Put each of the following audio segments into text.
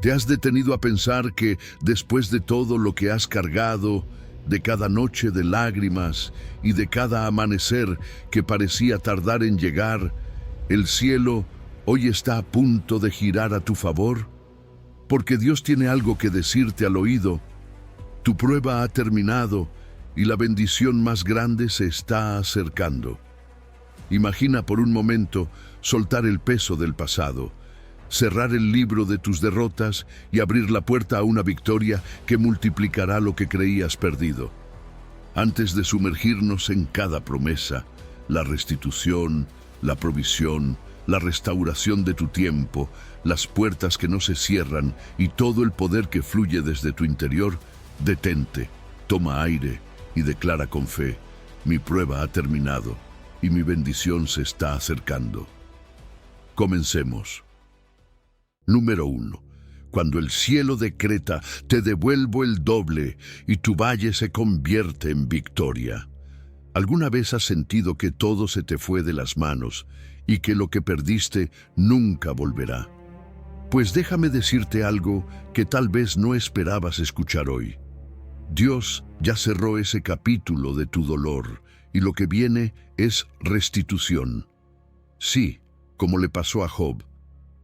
¿Te has detenido a pensar que después de todo lo que has cargado, de cada noche de lágrimas y de cada amanecer que parecía tardar en llegar, el cielo hoy está a punto de girar a tu favor? Porque Dios tiene algo que decirte al oído. Tu prueba ha terminado y la bendición más grande se está acercando. Imagina por un momento soltar el peso del pasado, cerrar el libro de tus derrotas y abrir la puerta a una victoria que multiplicará lo que creías perdido. Antes de sumergirnos en cada promesa, la restitución, la provisión, la restauración de tu tiempo, las puertas que no se cierran y todo el poder que fluye desde tu interior, detente, toma aire y declara con fe: mi prueba ha terminado y mi bendición se está acercando. Comencemos. Número 1. Cuando el cielo decreta, te devuelvo el doble y tu valle se convierte en victoria. ¿Alguna vez has sentido que todo se te fue de las manos y que lo que perdiste nunca volverá? Pues déjame decirte algo que tal vez no esperabas escuchar hoy. Dios ya cerró ese capítulo de tu dolor y lo que viene es restitución. Sí, como le pasó a Job,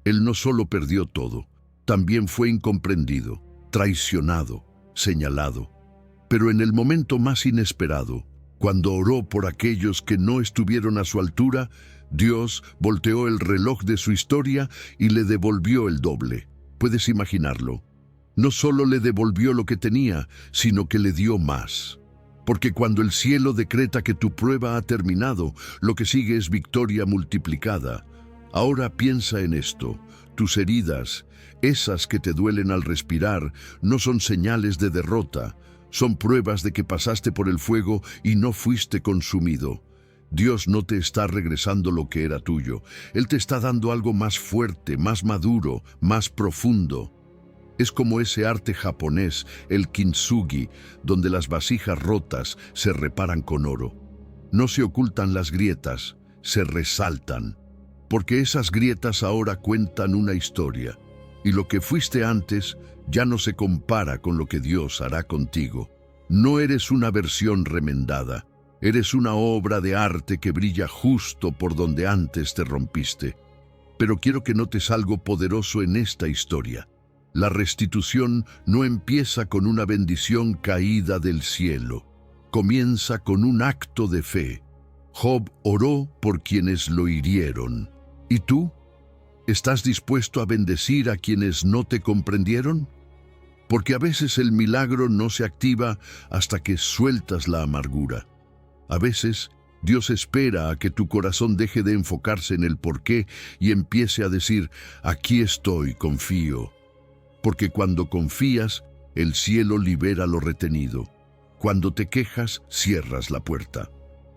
él no solo perdió todo, también fue incomprendido, traicionado, señalado. Pero en el momento más inesperado, cuando oró por aquellos que no estuvieron a su altura, Dios volteó el reloj de su historia y le devolvió el doble. ¿Puedes imaginarlo? No solo le devolvió lo que tenía, sino que le dio más. Porque cuando el cielo decreta que tu prueba ha terminado, lo que sigue es victoria multiplicada. Ahora piensa en esto: tus heridas, esas que te duelen al respirar, no son señales de derrota, son pruebas de que pasaste por el fuego y no fuiste consumido. Dios no te está regresando lo que era tuyo, Él te está dando algo más fuerte, más maduro, más profundo. Es como ese arte japonés, el kintsugi, donde las vasijas rotas se reparan con oro. No se ocultan las grietas, se resaltan. Porque esas grietas ahora cuentan una historia, y lo que fuiste antes ya no se compara con lo que Dios hará contigo. No eres una versión remendada, eres una obra de arte que brilla justo por donde antes te rompiste. Pero quiero que notes algo poderoso en esta historia. La restitución no empieza con una bendición caída del cielo, comienza con un acto de fe. Job oró por quienes lo hirieron. ¿Y tú? ¿Estás dispuesto a bendecir a quienes no te comprendieron? Porque a veces el milagro no se activa hasta que sueltas la amargura. A veces Dios espera a que tu corazón deje de enfocarse en el porqué y empiece a decir: aquí estoy, confío. Porque cuando confías, el cielo libera lo retenido. Cuando te quejas, cierras la puerta.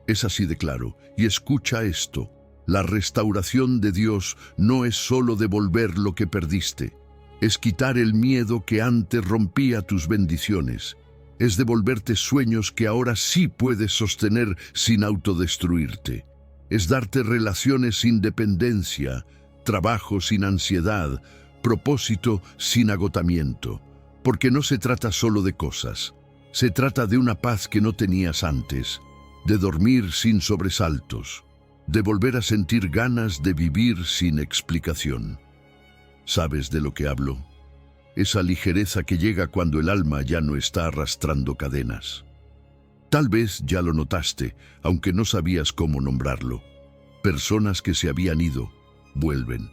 Es así de claro. Y escucha esto: la restauración de Dios no es solo devolver lo que perdiste, es quitar el miedo que antes rompía tus bendiciones, es devolverte sueños que ahora sí puedes sostener sin autodestruirte, es darte relaciones sin dependencia, trabajo sin ansiedad, propósito sin agotamiento, porque no se trata solo de cosas, se trata de una paz que no tenías antes, de dormir sin sobresaltos, de volver a sentir ganas de vivir sin explicación. ¿Sabes de lo que hablo? Esa ligereza que llega cuando el alma ya no está arrastrando cadenas. Tal vez ya lo notaste, aunque no sabías cómo nombrarlo. Personas que se habían ido, vuelven.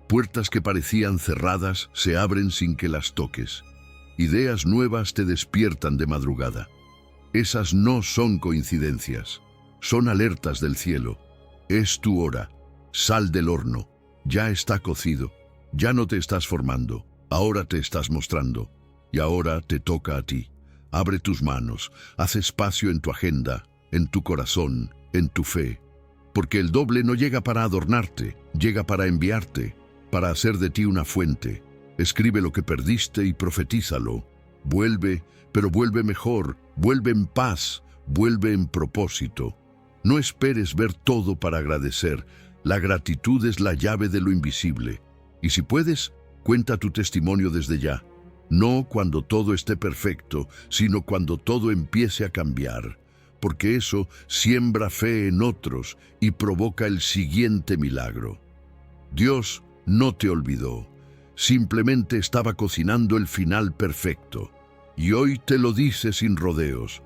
Puertas que parecían cerradas se abren sin que las toques. Ideas nuevas te despiertan de madrugada. Esas no son coincidencias, son alertas del cielo. Es tu hora. Sal del horno. Ya está cocido. Ya no te estás formando. Ahora te estás mostrando. Y ahora te toca a ti. Abre tus manos. Haz espacio en tu agenda, en tu corazón, en tu fe. Porque el doble no llega para adornarte, llega para enviarte, para hacer de ti una fuente. Escribe lo que perdiste y profetízalo. Vuelve, pero vuelve mejor. Vuelve en paz. Vuelve en propósito. No esperes ver todo para agradecer. La gratitud es la llave de lo invisible. Y si puedes, Cuenta tu testimonio desde ya. No cuando todo esté perfecto, sino cuando todo empiece a cambiar, porque eso siembra fe en otros y provoca el siguiente milagro. Dios no te olvidó, simplemente estaba cocinando el final perfecto, y hoy te lo dice sin rodeos.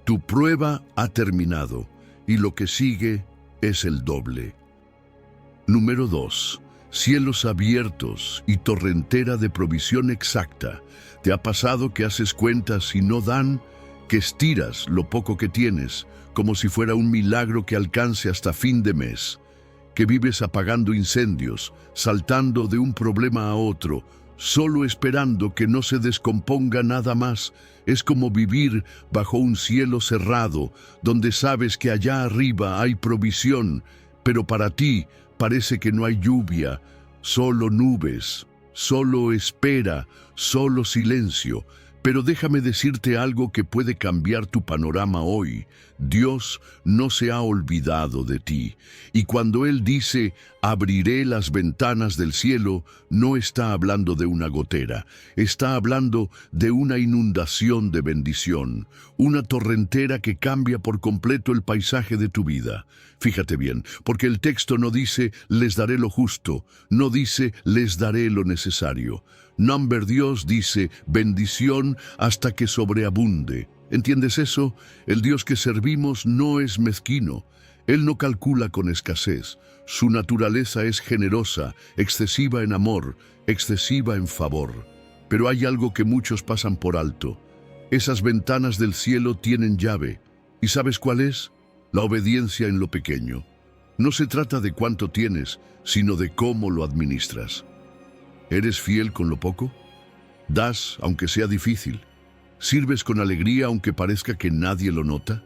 Tu prueba ha terminado, y lo que sigue es el doble. Número 2. Cielos abiertos y torrentera de provisión exacta. ¿Te ha pasado que haces cuentas y no dan? Que estiras lo poco que tienes, como si fuera un milagro que alcance hasta fin de mes. Que vives apagando incendios, saltando de un problema a otro, solo esperando que no se descomponga nada más. Es como vivir bajo un cielo cerrado, donde sabes que allá arriba hay provisión, pero para ti parece que no hay lluvia, solo nubes, solo espera, solo silencio. Pero déjame decirte algo que puede cambiar tu panorama hoy. Dios no se ha olvidado de ti. Y cuando Él dice, abriré las ventanas del cielo, no está hablando de una gotera. Está hablando de una inundación de bendición, una torrentera que cambia por completo el paisaje de tu vida. Fíjate bien, porque el texto no dice, les daré lo justo, no dice, les daré lo necesario. Number Dios dice, bendición hasta que sobreabunde. ¿Entiendes eso? El Dios que servimos no es mezquino. Él no calcula con escasez. Su naturaleza es generosa, excesiva en amor, excesiva en favor. Pero hay algo que muchos pasan por alto. Esas ventanas del cielo tienen llave. ¿Y sabes cuál es? La obediencia en lo pequeño. No se trata de cuánto tienes, sino de cómo lo administras. ¿Eres fiel con lo poco? ¿Das aunque sea difícil? ¿Sirves con alegría aunque parezca que nadie lo nota?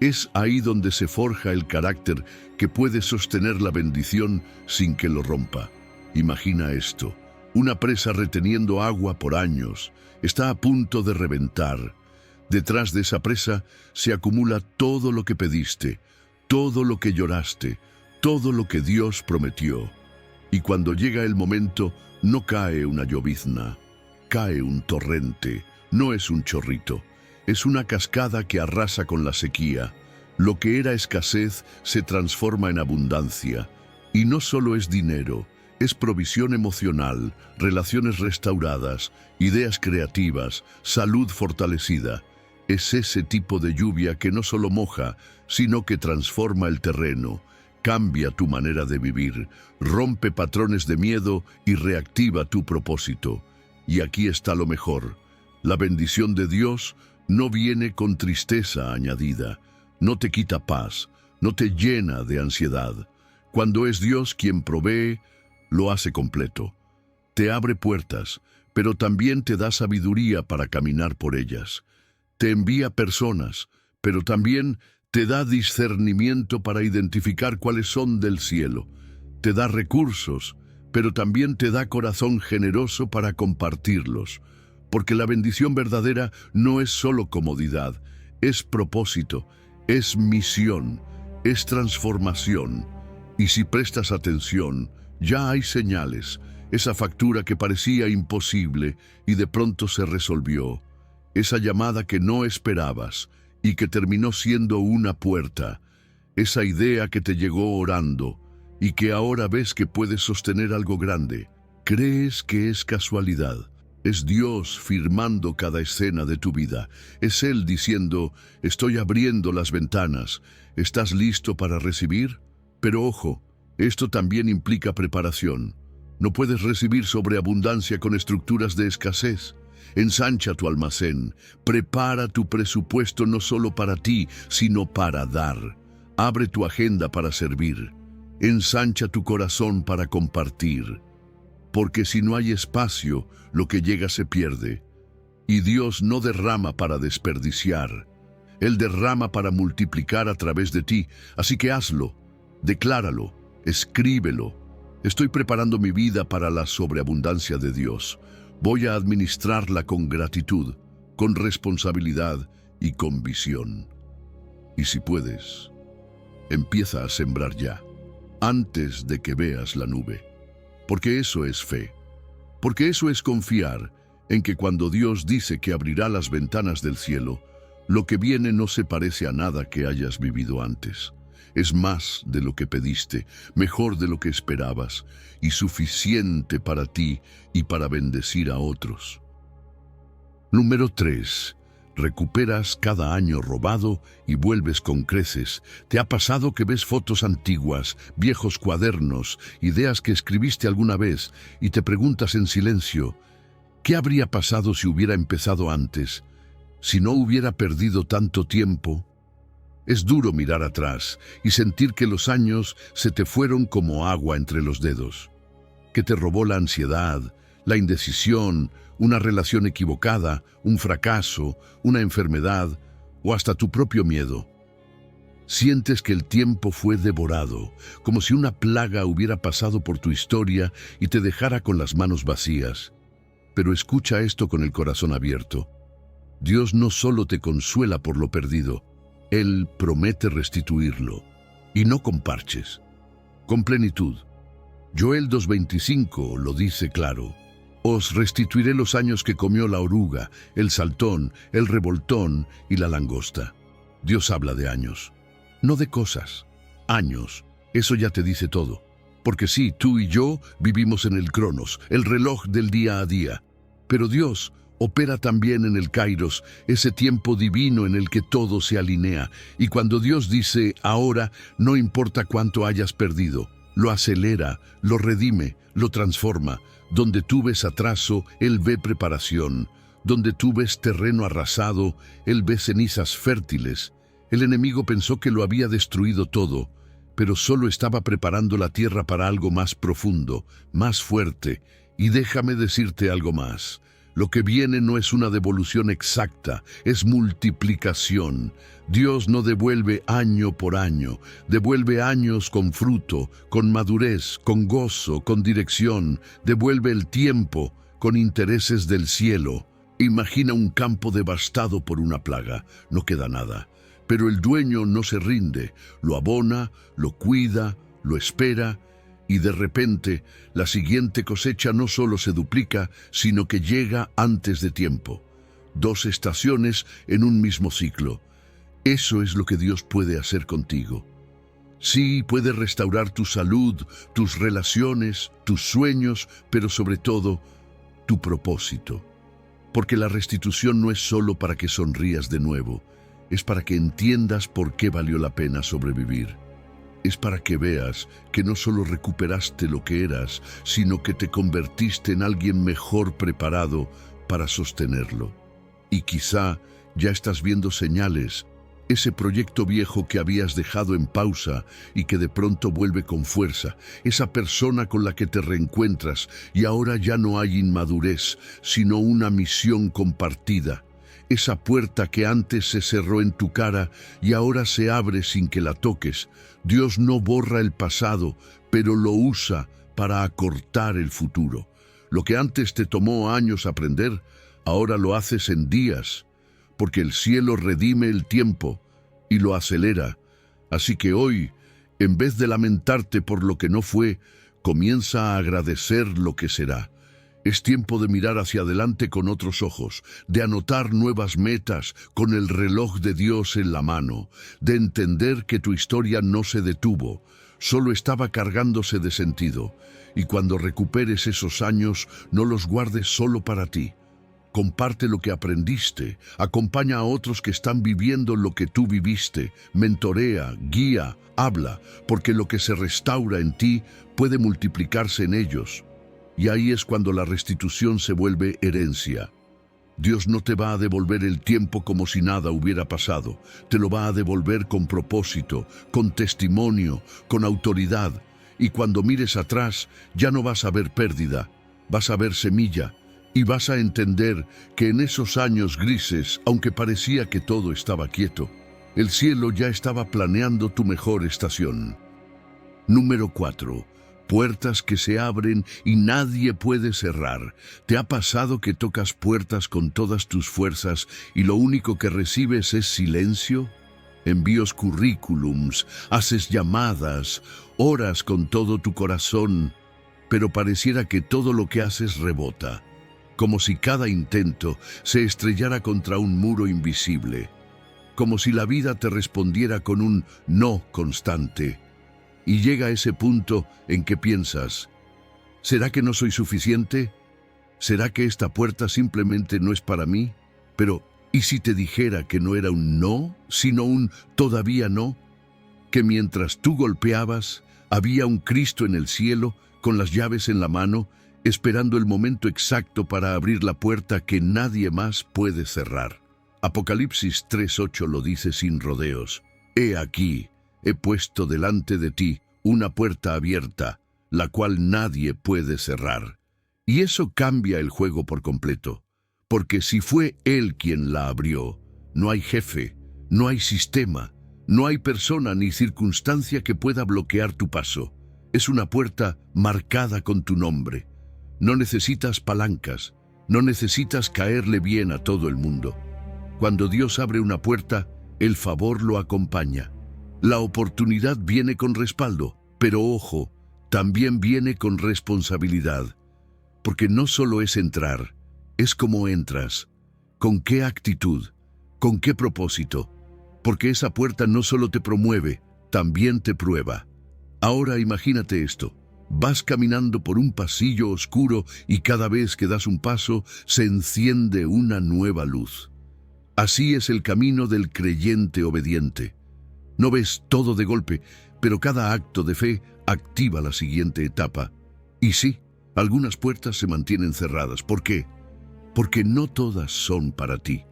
Es ahí donde se forja el carácter que puede sostener la bendición sin que lo rompa. Imagina esto, una presa reteniendo agua por años, está a punto de reventar. Detrás de esa presa se acumula todo lo que pediste, todo lo que lloraste, todo lo que Dios prometió. Y cuando llega el momento, no cae una llovizna, cae un torrente, no es un chorrito, es una cascada que arrasa con la sequía. Lo que era escasez se transforma en abundancia. Y no solo es dinero, es provisión emocional, relaciones restauradas, ideas creativas, salud fortalecida. Es ese tipo de lluvia que no solo moja, sino que transforma el terreno, cambia tu manera de vivir, rompe patrones de miedo y reactiva tu propósito. Y aquí está lo mejor. La bendición de Dios no viene con tristeza añadida, no te quita paz, no te llena de ansiedad. Cuando es Dios quien provee, lo hace completo. Te abre puertas, pero también te da sabiduría para caminar por ellas. Te envía personas, pero también te da discernimiento para identificar cuáles son del cielo. Te da recursos, pero también te da corazón generoso para compartirlos. Porque la bendición verdadera no es solo comodidad, es propósito, es misión, es transformación. Y si prestas atención, ya hay señales. Esa factura que parecía imposible y de pronto se resolvió. Esa llamada que no esperabas y que terminó siendo una puerta. Esa idea que te llegó orando y que ahora ves que puedes sostener algo grande. ¿Crees que es casualidad? Es Dios firmando cada escena de tu vida. Es Él diciendo, estoy abriendo las ventanas. ¿Estás listo para recibir? Pero ojo, esto también implica preparación. No puedes recibir sobreabundancia con estructuras de escasez. Ensancha tu almacén, prepara tu presupuesto no solo para ti, sino para dar. Abre tu agenda para servir. Ensancha tu corazón para compartir. Porque si no hay espacio, lo que llega se pierde. Y Dios no derrama para desperdiciar. Él derrama para multiplicar a través de ti. Así que hazlo, decláralo, escríbelo. Estoy preparando mi vida para la sobreabundancia de Dios. Voy a administrarla con gratitud, con responsabilidad y con visión. Y si puedes, empieza a sembrar ya, antes de que veas la nube. Porque eso es fe. Porque eso es confiar en que cuando Dios dice que abrirá las ventanas del cielo, lo que viene no se parece a nada que hayas vivido antes. Es más de lo que pediste, mejor de lo que esperabas, y suficiente para ti y para bendecir a otros. Número 3. Recuperas cada año robado y vuelves con creces. ¿Te ha pasado que ves fotos antiguas, viejos cuadernos, ideas que escribiste alguna vez y te preguntas en silencio, ¿qué habría pasado si hubiera empezado antes? Si no hubiera perdido tanto tiempo. Es duro mirar atrás y sentir que los años se te fueron como agua entre los dedos, que te robó la ansiedad, la indecisión, una relación equivocada, un fracaso, una enfermedad o hasta tu propio miedo. Sientes que el tiempo fue devorado, como si una plaga hubiera pasado por tu historia y te dejara con las manos vacías. Pero escucha esto con el corazón abierto. Dios no solo te consuela por lo perdido, Él promete restituirlo, y no con parches, con plenitud. Joel 2:25 lo dice claro. Os restituiré los años que comió la oruga, el saltón, el revoltón y la langosta. Dios habla de años, no de cosas. Años, eso ya te dice todo. Porque sí, tú y yo vivimos en el Cronos, el reloj del día a día. Pero Dios opera también en el Kairos, ese tiempo divino en el que todo se alinea. Y cuando Dios dice ahora, no importa cuánto hayas perdido, lo acelera, lo redime, lo transforma. Donde tú ves atraso, Él ve preparación. Donde tú ves terreno arrasado, Él ve cenizas fértiles. El enemigo pensó que lo había destruido todo, pero solo estaba preparando la tierra para algo más profundo, más fuerte. Y déjame decirte algo más. Lo que viene no es una devolución exacta, es multiplicación. Dios no devuelve año por año, devuelve años con fruto, con madurez, con gozo, con dirección, devuelve el tiempo con intereses del cielo. Imagina un campo devastado por una plaga, no queda nada, pero el dueño no se rinde, lo abona, lo cuida, lo espera, y de repente la siguiente cosecha no solo se duplica, sino que llega antes de tiempo. 2 estaciones en un mismo ciclo. Eso es lo que Dios puede hacer contigo. Sí, puede restaurar tu salud, tus relaciones, tus sueños, pero sobre todo, tu propósito. Porque la restitución no es solo para que sonrías de nuevo, es para que entiendas por qué valió la pena sobrevivir. Es para que veas que no solo recuperaste lo que eras, sino que te convertiste en alguien mejor preparado para sostenerlo. Y quizá ya estás viendo señales, ese proyecto viejo que habías dejado en pausa y que de pronto vuelve con fuerza, esa persona con la que te reencuentras y ahora ya no hay inmadurez, sino una misión compartida. Esa puerta que antes se cerró en tu cara y ahora se abre sin que la toques. Dios no borra el pasado, pero lo usa para acortar el futuro. Lo que antes te tomó años aprender, ahora lo haces en días, porque el cielo redime el tiempo y lo acelera. Así que hoy, en vez de lamentarte por lo que no fue, comienza a agradecer lo que será. Es tiempo de mirar hacia adelante con otros ojos, de anotar nuevas metas con el reloj de Dios en la mano, de entender que tu historia no se detuvo, solo estaba cargándose de sentido. Y cuando recuperes esos años, no los guardes solo para ti. Comparte lo que aprendiste, acompaña a otros que están viviendo lo que tú viviste, mentorea, guía, habla, porque lo que se restaura en ti puede multiplicarse en ellos. Y ahí es cuando la restitución se vuelve herencia. Dios no te va a devolver el tiempo como si nada hubiera pasado. Te lo va a devolver con propósito, con testimonio, con autoridad. Y cuando mires atrás, ya no vas a ver pérdida, vas a ver semilla. Y vas a entender que en esos años grises, aunque parecía que todo estaba quieto, el cielo ya estaba planeando tu mejor estación. Número 4. Puertas que se abren y nadie puede cerrar. ¿Te ha pasado que tocas puertas con todas tus fuerzas y lo único que recibes es silencio? Envíos currículums, haces llamadas, oras con todo tu corazón pero pareciera que todo lo que haces rebota, como si cada intento se estrellara contra un muro invisible, como si la vida te respondiera con un no constante. Y llega ese punto en que piensas, ¿será que no soy suficiente? ¿Será que esta puerta simplemente no es para mí? Pero, ¿y si te dijera que no era un no, sino un todavía no? Que mientras tú golpeabas, había un Cristo en el cielo, con las llaves en la mano, esperando el momento exacto para abrir la puerta que nadie más puede cerrar. Apocalipsis 3:8 lo dice sin rodeos. He aquí, he puesto delante de ti una puerta abierta, la cual nadie puede cerrar. Y eso cambia el juego por completo, porque si fue Él quien la abrió, no hay jefe, no hay sistema, no hay persona ni circunstancia que pueda bloquear tu paso. Es una puerta marcada con tu nombre. No necesitas palancas, no necesitas caerle bien a todo el mundo. Cuando Dios abre una puerta, el favor lo acompaña. La oportunidad viene con respaldo, pero ojo, también viene con responsabilidad. Porque no solo es entrar, es cómo entras, con qué actitud, con qué propósito. Porque esa puerta no solo te promueve, también te prueba. Ahora imagínate esto. Vas caminando por un pasillo oscuro y cada vez que das un paso se enciende una nueva luz. Así es el camino del creyente obediente. No ves todo de golpe, pero cada acto de fe activa la siguiente etapa. Y sí, algunas puertas se mantienen cerradas. ¿Por qué? Porque no todas son para ti.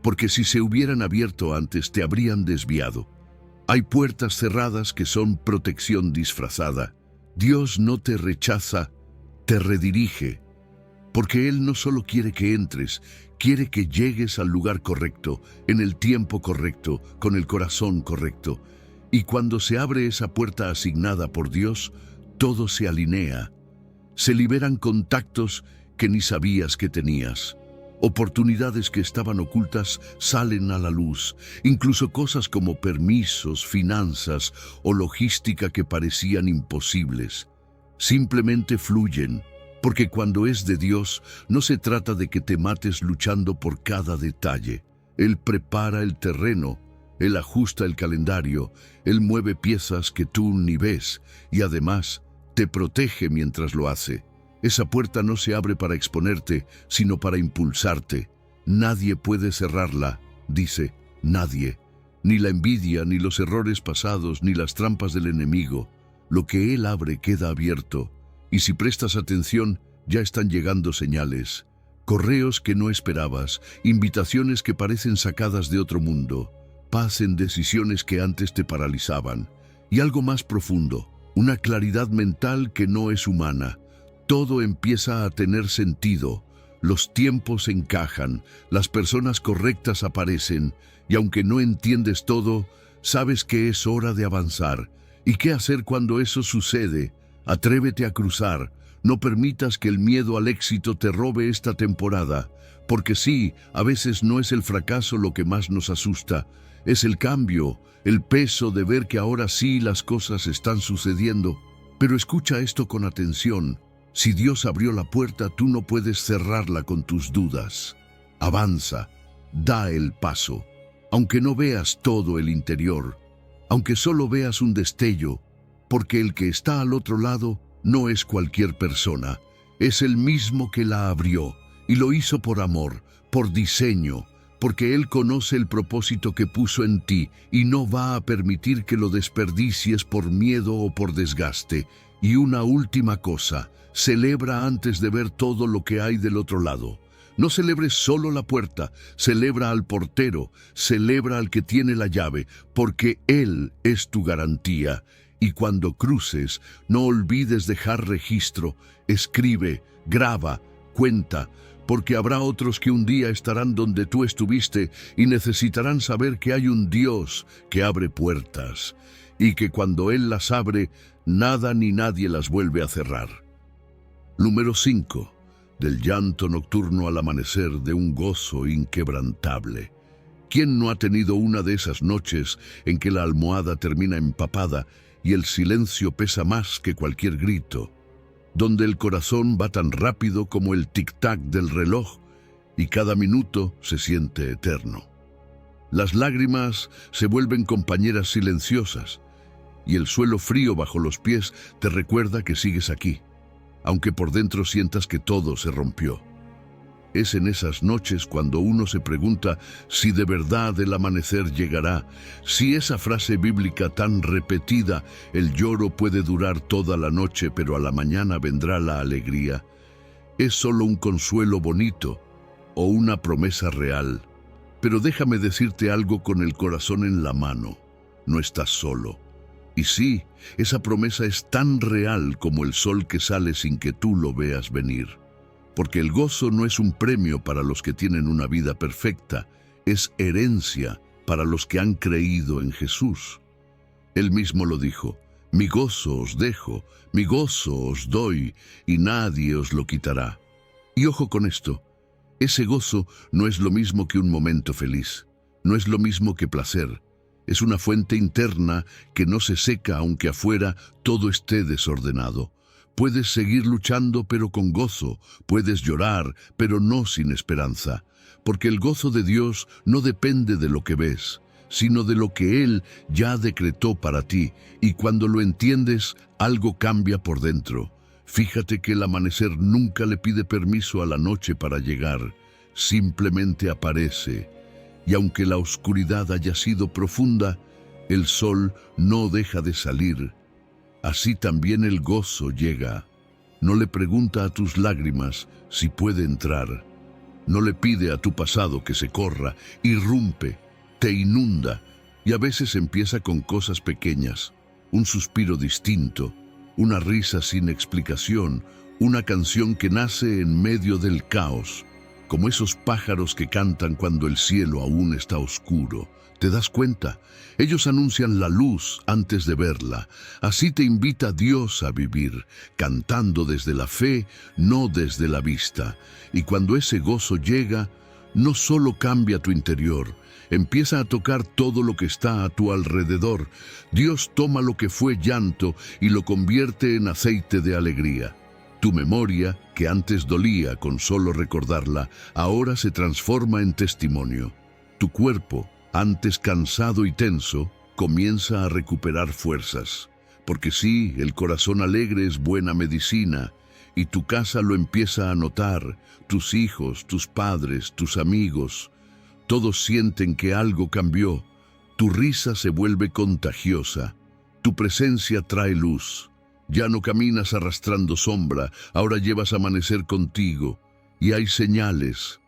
Porque si se hubieran abierto antes te habrían desviado. Hay puertas cerradas que son protección disfrazada. Dios no te rechaza, te redirige. Porque Él no solo quiere que entres, quiere que llegues al lugar correcto, en el tiempo correcto, con el corazón correcto. Y cuando se abre esa puerta asignada por Dios, todo se alinea. Se liberan contactos que ni sabías que tenías. Oportunidades que estaban ocultas salen a la luz, incluso cosas como permisos, finanzas o logística que parecían imposibles. Simplemente fluyen, porque cuando es de Dios, no se trata de que te mates luchando por cada detalle. Él prepara el terreno, Él ajusta el calendario, Él mueve piezas que tú ni ves y además te protege mientras lo hace. Esa puerta no se abre para exponerte, sino para impulsarte. Nadie puede cerrarla, dice, nadie. Ni la envidia, ni los errores pasados, ni las trampas del enemigo. Lo que Él abre queda abierto. Y si prestas atención, ya están llegando señales. Correos que no esperabas, invitaciones que parecen sacadas de otro mundo, paz en decisiones que antes te paralizaban. Y algo más profundo, una claridad mental que no es humana. Todo empieza a tener sentido, los tiempos encajan, las personas correctas aparecen, y aunque no entiendes todo, sabes que es hora de avanzar. ¿Y qué hacer cuando eso sucede? Atrévete a cruzar, no permitas que el miedo al éxito te robe esta temporada, porque sí, a veces no es el fracaso lo que más nos asusta, es el cambio, el peso de ver que ahora sí las cosas están sucediendo. Pero escucha esto con atención. Si Dios abrió la puerta, tú no puedes cerrarla con tus dudas. Avanza, da el paso. Aunque no veas todo el interior, aunque solo veas un destello, porque el que está al otro lado no es cualquier persona, es el mismo que la abrió, y lo hizo por amor, por diseño, porque Él conoce el propósito que puso en ti y no va a permitir que lo desperdicies por miedo o por desgaste. Y una última cosa, celebra antes de ver todo lo que hay del otro lado. No celebres solo la puerta, celebra al portero, celebra al que tiene la llave, porque Él es tu garantía. Y cuando cruces, no olvides dejar registro, escribe, graba, cuenta, porque habrá otros que un día estarán donde tú estuviste y necesitarán saber que hay un Dios que abre puertas, y que cuando Él las abre, nada ni nadie las vuelve a cerrar. Número 5. Del llanto nocturno al amanecer de un gozo inquebrantable. ¿Quién no ha tenido una de esas noches en que la almohada termina empapada y el silencio pesa más que cualquier grito? donde el corazón va tan rápido como el tic-tac del reloj y cada minuto se siente eterno. Las lágrimas se vuelven compañeras silenciosas y el suelo frío bajo los pies te recuerda que sigues aquí, aunque por dentro sientas que todo se rompió. Es en esas noches cuando uno se pregunta si de verdad el amanecer llegará, si esa frase bíblica tan repetida, el lloro puede durar toda la noche, pero a la mañana vendrá la alegría, es solo un consuelo bonito o una promesa real. Pero déjame decirte algo con el corazón en la mano, no estás solo. Y sí, esa promesa es tan real como el sol que sale sin que tú lo veas venir. Porque el gozo no es un premio para los que tienen una vida perfecta, es herencia para los que han creído en Jesús. Él mismo lo dijo: mi gozo os dejo, mi gozo os doy, y nadie os lo quitará. Y ojo con esto, ese gozo no es lo mismo que un momento feliz, no es lo mismo que placer. Es una fuente interna que no se seca aunque afuera todo esté desordenado. Puedes seguir luchando pero con gozo, puedes llorar pero no sin esperanza, porque el gozo de Dios no depende de lo que ves, sino de lo que Él ya decretó para ti, y cuando lo entiendes, algo cambia por dentro. Fíjate que el amanecer nunca le pide permiso a la noche para llegar, simplemente aparece, y aunque la oscuridad haya sido profunda, el sol no deja de salir. Así también el gozo llega. No le pregunta a tus lágrimas si puede entrar. No le pide a tu pasado que se corra, irrumpe, te inunda, y a veces empieza con cosas pequeñas, un suspiro distinto, una risa sin explicación, una canción que nace en medio del caos, como esos pájaros que cantan cuando el cielo aún está oscuro. ¿Te das cuenta? Ellos anuncian la luz antes de verla. Así te invita Dios a vivir, cantando desde la fe, no desde la vista. Y cuando ese gozo llega, no solo cambia tu interior, empieza a tocar todo lo que está a tu alrededor. Dios toma lo que fue llanto y lo convierte en aceite de alegría. Tu memoria, que antes dolía con solo recordarla, ahora se transforma en testimonio. Tu cuerpo, antes cansado y tenso, comienza a recuperar fuerzas. Porque sí, el corazón alegre es buena medicina, y tu casa lo empieza a notar, tus hijos, tus padres, tus amigos. Todos sienten que algo cambió. Tu risa se vuelve contagiosa. Tu presencia trae luz. Ya no caminas arrastrando sombra, ahora llevas amanecer contigo. Y hay señales.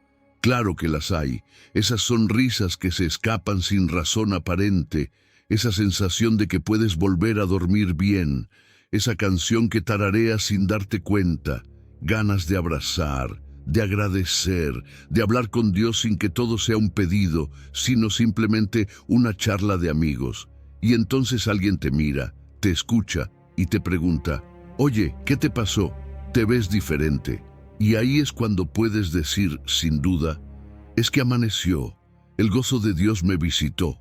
Claro que las hay, esas sonrisas que se escapan sin razón aparente, esa sensación de que puedes volver a dormir bien, esa canción que tarareas sin darte cuenta, ganas de abrazar, de agradecer, de hablar con Dios sin que todo sea un pedido, sino simplemente una charla de amigos. Y entonces alguien te mira, te escucha y te pregunta: oye, ¿qué te pasó? Te ves diferente. Y ahí es cuando puedes decir, sin duda: es que amaneció, el gozo de Dios me visitó.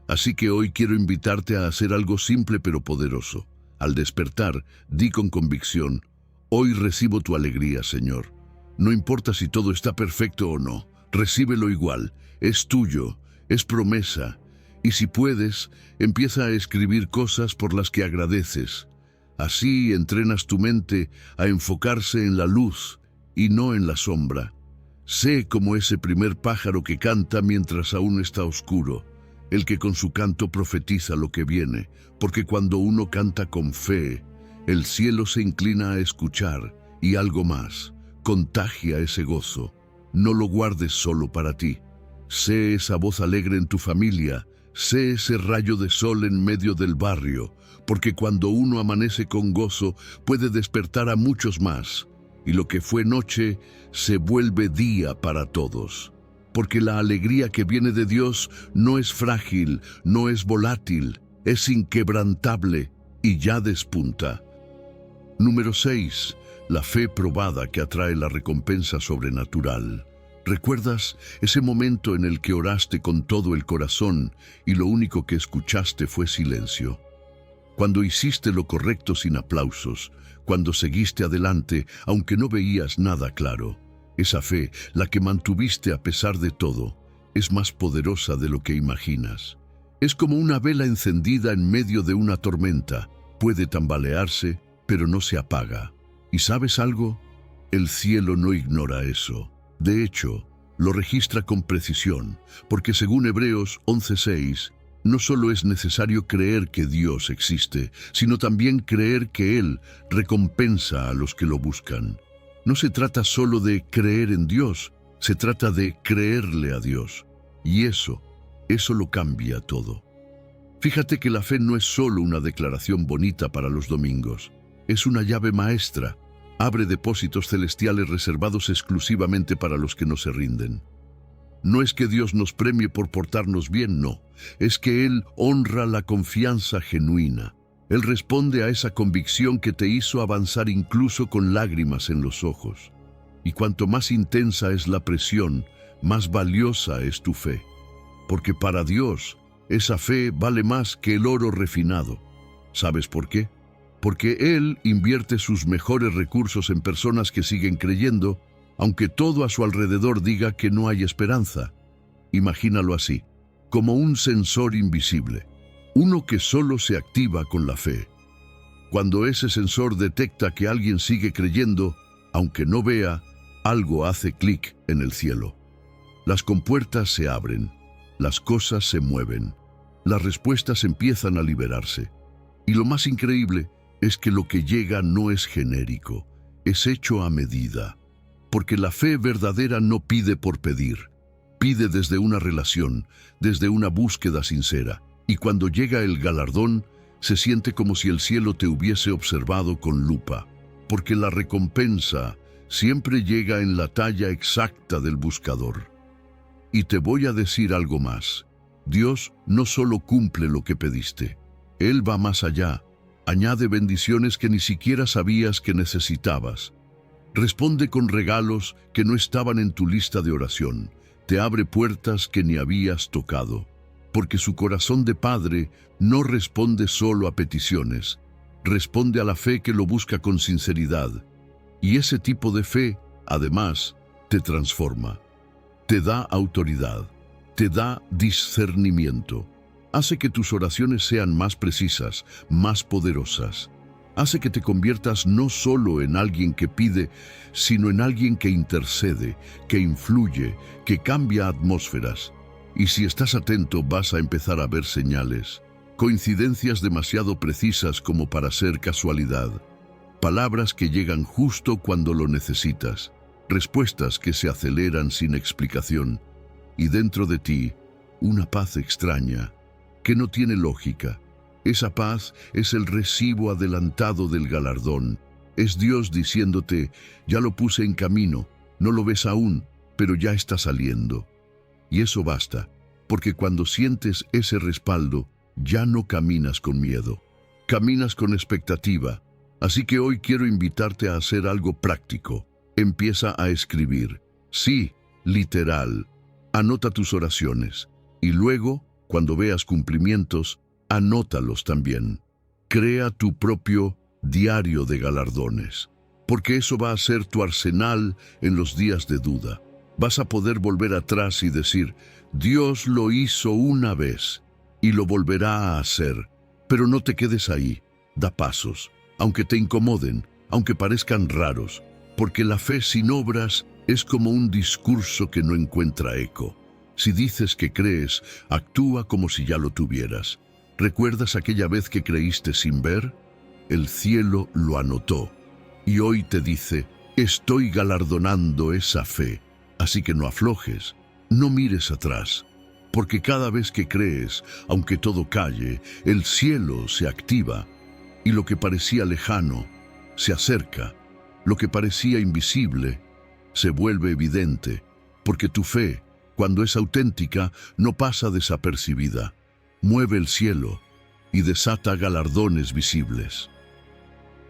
Así que hoy quiero invitarte a hacer algo simple pero poderoso. Al despertar, di con convicción: hoy recibo tu alegría, Señor. No importa si todo está perfecto o no, recíbelo igual, es tuyo, es promesa. Y si puedes, empieza a escribir cosas por las que agradeces. Así entrenas tu mente a enfocarse en la luz y no en la sombra. Sé como ese primer pájaro que canta mientras aún está oscuro, el que con su canto profetiza lo que viene, porque cuando uno canta con fe, el cielo se inclina a escuchar, y algo más, contagia ese gozo. No lo guardes solo para ti. Sé esa voz alegre en tu familia, sé ese rayo de sol en medio del barrio, porque cuando uno amanece con gozo, puede despertar a muchos más. Y lo que fue noche se vuelve día para todos. Porque la alegría que viene de Dios no es frágil, no es volátil, es inquebrantable y ya despunta. Número 6. La fe probada que atrae la recompensa sobrenatural. ¿Recuerdas ese momento en el que oraste con todo el corazón y lo único que escuchaste fue silencio? cuando hiciste lo correcto sin aplausos, cuando seguiste adelante aunque no veías nada claro. Esa fe, la que mantuviste a pesar de todo, es más poderosa de lo que imaginas. Es como una vela encendida en medio de una tormenta. Puede tambalearse, pero no se apaga. ¿Y sabes algo? El cielo no ignora eso. De hecho, lo registra con precisión, porque según Hebreos 11:6, no solo es necesario creer que Dios existe, sino también creer que Él recompensa a los que lo buscan. No se trata solo de creer en Dios, se trata de creerle a Dios. Y eso lo cambia todo. Fíjate que la fe no es solo una declaración bonita para los domingos, es una llave maestra. Abre depósitos celestiales reservados exclusivamente para los que no se rinden. No es que Dios nos premie por portarnos bien, no. Es que Él honra la confianza genuina. Él responde a esa convicción que te hizo avanzar incluso con lágrimas en los ojos. Y cuanto más intensa es la presión, más valiosa es tu fe. Porque para Dios, esa fe vale más que el oro refinado. ¿Sabes por qué? Porque Él invierte sus mejores recursos en personas que siguen creyendo, aunque todo a su alrededor diga que no hay esperanza. Imagínalo así, como un sensor invisible, uno que solo se activa con la fe. Cuando ese sensor detecta que alguien sigue creyendo, aunque no vea, algo hace clic en el cielo. Las compuertas se abren, las cosas se mueven, las respuestas empiezan a liberarse. Y lo más increíble es que lo que llega no es genérico, es hecho a medida. Porque la fe verdadera no pide por pedir, pide desde una relación, desde una búsqueda sincera. Y cuando llega el galardón, se siente como si el cielo te hubiese observado con lupa. Porque la recompensa siempre llega en la talla exacta del buscador. Y te voy a decir algo más. Dios no solo cumple lo que pediste, Él va más allá. Añade bendiciones que ni siquiera sabías que necesitabas. Responde con regalos que no estaban en tu lista de oración. Te abre puertas que ni habías tocado. Porque su corazón de padre no responde solo a peticiones. Responde a la fe que lo busca con sinceridad. Y ese tipo de fe, además, te transforma. Te da autoridad. Te da discernimiento. Hace que tus oraciones sean más precisas, más poderosas. Hace que te conviertas no solo en alguien que pide, sino en alguien que intercede, que influye, que cambia atmósferas. Y si estás atento, vas a empezar a ver señales, coincidencias demasiado precisas como para ser casualidad, palabras que llegan justo cuando lo necesitas, respuestas que se aceleran sin explicación, y dentro de ti, una paz extraña, que no tiene lógica. Esa paz es el recibo adelantado del galardón. Es Dios diciéndote, ya lo puse en camino, no lo ves aún, pero ya está saliendo. Y eso basta, porque cuando sientes ese respaldo, ya no caminas con miedo, caminas con expectativa. Así que hoy quiero invitarte a hacer algo práctico. Empieza a escribir. Sí, literal. Anota tus oraciones. Y luego, cuando veas cumplimientos, anótalos también. Crea tu propio diario de galardones, porque eso va a ser tu arsenal en los días de duda. Vas a poder volver atrás y decir, Dios lo hizo una vez y lo volverá a hacer. Pero no te quedes ahí, da pasos, aunque te incomoden, aunque parezcan raros, porque la fe sin obras es como un discurso que no encuentra eco. Si dices que crees, actúa como si ya lo tuvieras. ¿Recuerdas aquella vez que creíste sin ver? El cielo lo anotó. Y hoy te dice, estoy galardonando esa fe. Así que no aflojes, no mires atrás. Porque cada vez que crees, aunque todo calle, el cielo se activa. Y lo que parecía lejano, se acerca. Lo que parecía invisible, se vuelve evidente. Porque tu fe, cuando es auténtica, no pasa desapercibida. Mueve el cielo y desata galardones visibles.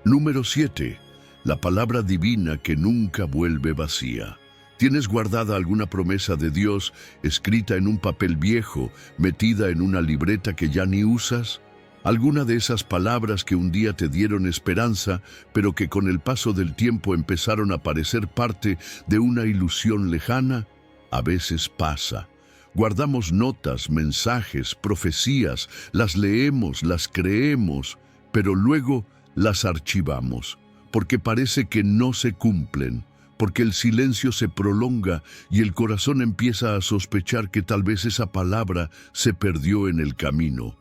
Número 7. La palabra divina que nunca vuelve vacía. ¿Tienes guardada alguna promesa de Dios escrita en un papel viejo, metida en una libreta que ya ni usas? Alguna de esas palabras que un día te dieron esperanza, pero que con el paso del tiempo empezaron a parecer parte de una ilusión lejana. A veces pasa. Guardamos notas, mensajes, profecías, las leemos, las creemos, pero luego las archivamos, porque parece que no se cumplen, porque el silencio se prolonga y el corazón empieza a sospechar que tal vez esa palabra se perdió en el camino.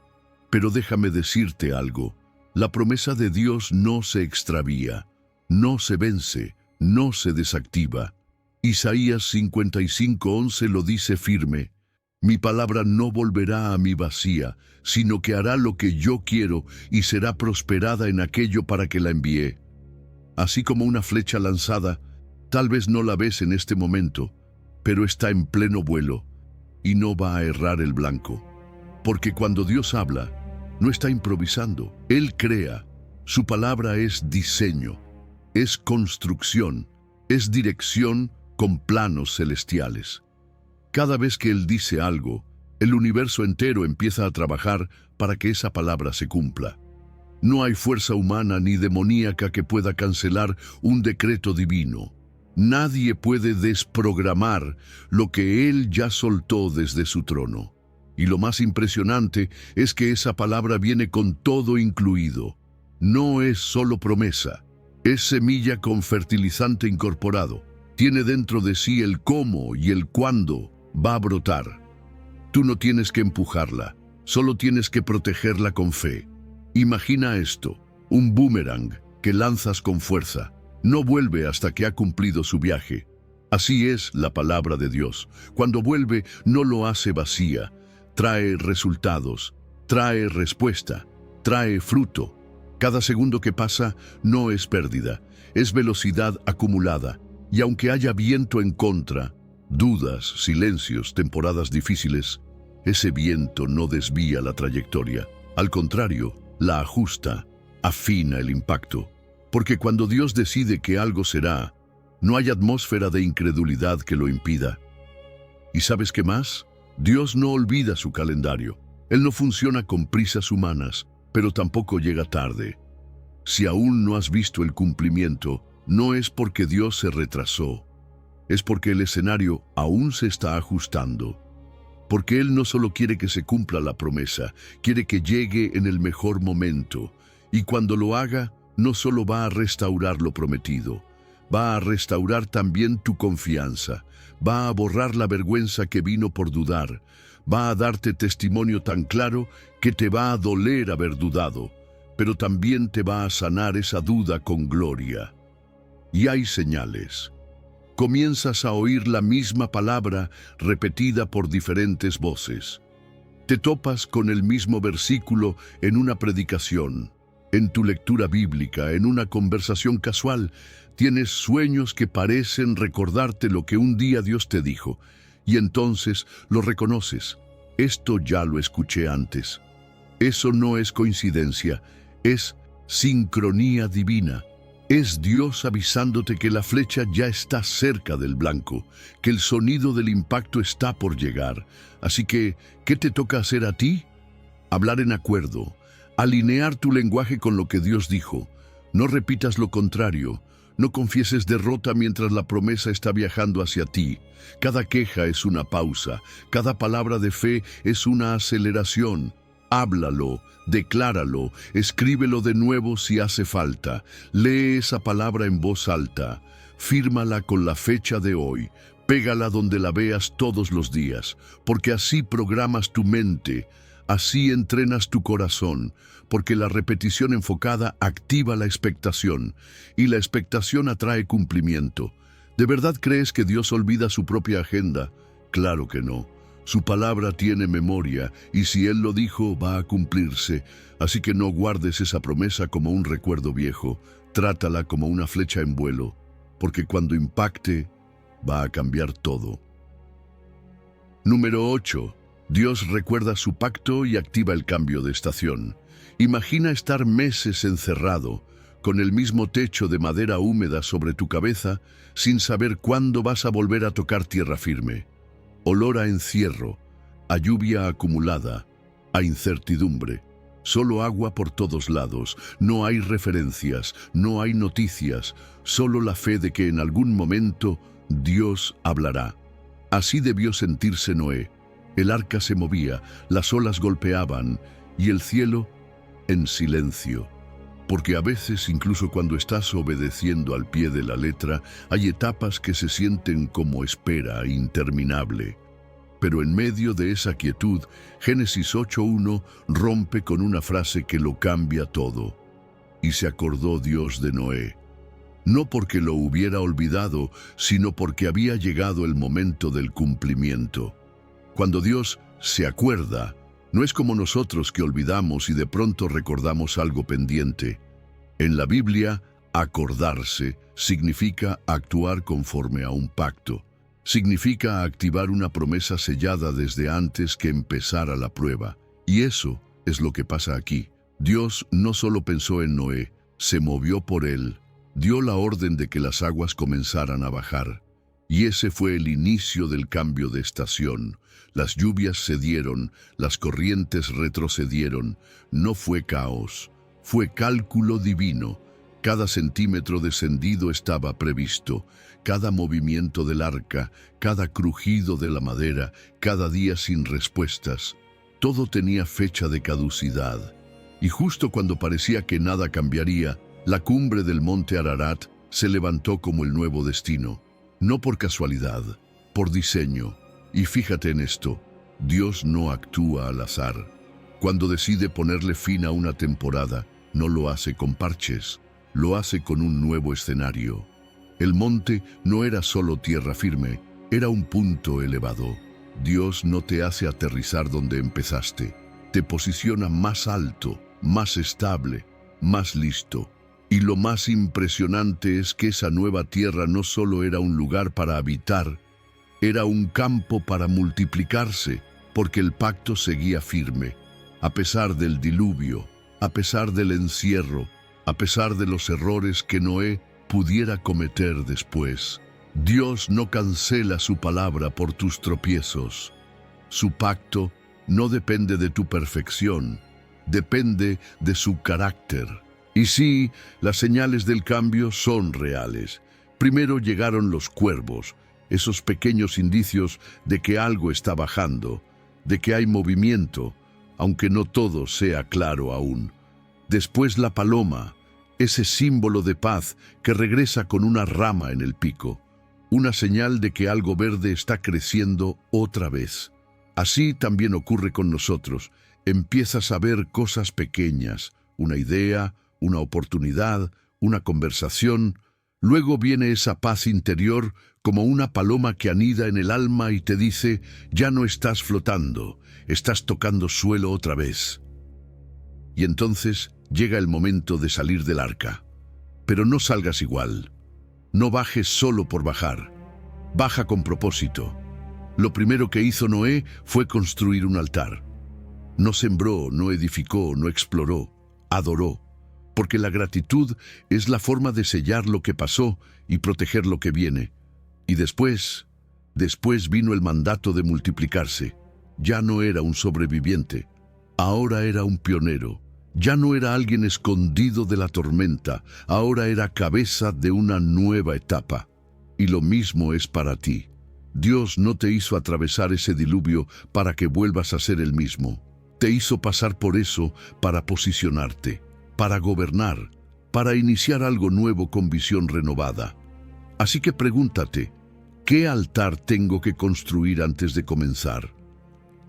Pero déjame decirte algo, la promesa de Dios no se extravía, no se vence, no se desactiva. Isaías 55:11 lo dice firme: mi palabra no volverá a mí vacía, sino que hará lo que yo quiero y será prosperada en aquello para que la envié. Así como una flecha lanzada, tal vez no la ves en este momento, pero está en pleno vuelo y no va a errar el blanco. Porque cuando Dios habla, no está improvisando, Él crea. Su palabra es diseño, es construcción, es dirección con planos celestiales. Cada vez que Él dice algo, el universo entero empieza a trabajar para que esa palabra se cumpla. No hay fuerza humana ni demoníaca que pueda cancelar un decreto divino. Nadie puede desprogramar lo que Él ya soltó desde su trono. Y lo más impresionante es que esa palabra viene con todo incluido. No es solo promesa, es semilla con fertilizante incorporado. Tiene dentro de sí el cómo y el cuándo va a brotar. Tú no tienes que empujarla, solo tienes que protegerla con fe. Imagina esto, un boomerang que lanzas con fuerza. No vuelve hasta que ha cumplido su viaje. Así es la palabra de Dios. Cuando vuelve, no lo hace vacía. Trae resultados, trae respuesta, trae fruto. Cada segundo que pasa no es pérdida, es velocidad acumulada. Y aunque haya viento en contra, dudas, silencios, temporadas difíciles, ese viento no desvía la trayectoria. Al contrario, la ajusta, afina el impacto. Porque cuando Dios decide que algo será, no hay atmósfera de incredulidad que lo impida. ¿Y sabes qué más? Dios no olvida su calendario. Él no funciona con prisas humanas, pero tampoco llega tarde. Si aún no has visto el cumplimiento, no es porque Dios se retrasó, es porque el escenario aún se está ajustando. Porque Él no solo quiere que se cumpla la promesa, quiere que llegue en el mejor momento. Y cuando lo haga, no solo va a restaurar lo prometido, va a restaurar también tu confianza, va a borrar la vergüenza que vino por dudar, va a darte testimonio tan claro que te va a doler haber dudado, pero también te va a sanar esa duda con gloria. Y hay señales. Comienzas a oír la misma palabra repetida por diferentes voces. Te topas con el mismo versículo en una predicación, en tu lectura bíblica, en una conversación casual. Tienes sueños que parecen recordarte lo que un día Dios te dijo, y entonces lo reconoces. Esto ya lo escuché antes. Eso no es coincidencia, es sincronía divina. Es Dios avisándote que la flecha ya está cerca del blanco, que el sonido del impacto está por llegar. Así que, ¿qué te toca hacer a ti? Hablar en acuerdo, alinear tu lenguaje con lo que Dios dijo. No repitas lo contrario, no confieses derrota mientras la promesa está viajando hacia ti. Cada queja es una pausa, cada palabra de fe es una aceleración. Háblalo, decláralo, escríbelo de nuevo si hace falta. Lee esa palabra en voz alta, fírmala con la fecha de hoy, pégala donde la veas todos los días, porque así programas tu mente, así entrenas tu corazón, porque la repetición enfocada activa la expectación, y la expectación atrae cumplimiento. ¿De verdad crees que Dios olvida su propia agenda? Claro que no. Su palabra tiene memoria, y si Él lo dijo, va a cumplirse. Así que no guardes esa promesa como un recuerdo viejo, trátala como una flecha en vuelo, porque cuando impacte, va a cambiar todo. Número 8. Dios recuerda su pacto y activa el cambio de estación. Imagina estar meses encerrado, con el mismo techo de madera húmeda sobre tu cabeza, sin saber cuándo vas a volver a tocar tierra firme. Olor a encierro, a lluvia acumulada, a incertidumbre. Solo agua por todos lados, no hay referencias, no hay noticias, solo la fe de que en algún momento Dios hablará. Así debió sentirse Noé. El arca se movía, las olas golpeaban y el cielo en silencio. Porque a veces, incluso cuando estás obedeciendo al pie de la letra, hay etapas que se sienten como espera interminable. Pero en medio de esa quietud, Génesis 8:1 rompe con una frase que lo cambia todo. Y se acordó Dios de Noé. No porque lo hubiera olvidado, sino porque había llegado el momento del cumplimiento. Cuando Dios se acuerda, no es como nosotros que olvidamos y de pronto recordamos algo pendiente. En la Biblia, acordarse significa actuar conforme a un pacto. Significa activar una promesa sellada desde antes que empezara la prueba. Y eso es lo que pasa aquí. Dios no solo pensó en Noé, se movió por él, dio la orden de que las aguas comenzaran a bajar. Y ese fue el inicio del cambio de estación. Las lluvias cedieron, las corrientes retrocedieron. No fue caos, fue cálculo divino. Cada centímetro descendido estaba previsto. Cada movimiento del arca, cada crujido de la madera, cada día sin respuestas. Todo tenía fecha de caducidad. Y justo cuando parecía que nada cambiaría, la cumbre del monte Ararat se levantó como el nuevo destino. No por casualidad, por diseño. Y fíjate en esto, Dios no actúa al azar. Cuando decide ponerle fin a una temporada, no lo hace con parches, lo hace con un nuevo escenario. El monte no era solo tierra firme, era un punto elevado. Dios no te hace aterrizar donde empezaste, te posiciona más alto, más estable, más listo. Y lo más impresionante es que esa nueva tierra no solo era un lugar para habitar, era un campo para multiplicarse, porque el pacto seguía firme, a pesar del diluvio, a pesar del encierro, a pesar de los errores que Noé pudiera cometer después. Dios no cancela su palabra por tus tropiezos. Su pacto no depende de tu perfección, depende de su carácter. Y sí, las señales del cambio son reales. Primero llegaron los cuervos, esos pequeños indicios de que algo está bajando, de que hay movimiento, aunque no todo sea claro aún. Después la paloma, ese símbolo de paz que regresa con una rama en el pico, una señal de que algo verde está creciendo otra vez. Así también ocurre con nosotros. Empiezas a ver cosas pequeñas, una idea, una oportunidad, una conversación. Luego viene esa paz interior como una paloma que anida en el alma y te dice, ya no estás flotando, estás tocando suelo otra vez. Y entonces llega el momento de salir del arca. Pero no salgas igual. No bajes solo por bajar. Baja con propósito. Lo primero que hizo Noé fue construir un altar. No sembró, no edificó, no exploró, adoró. Porque la gratitud es la forma de sellar lo que pasó y proteger lo que viene. Y después vino el mandato de multiplicarse. Ya no era un sobreviviente, ahora era un pionero. Ya no era alguien escondido de la tormenta, ahora era cabeza de una nueva etapa. Y lo mismo es para ti. Dios no te hizo atravesar ese diluvio para que vuelvas a ser el mismo. Te hizo pasar por eso para posicionarte, para gobernar, para iniciar algo nuevo con visión renovada. Así que pregúntate, ¿qué altar tengo que construir antes de comenzar?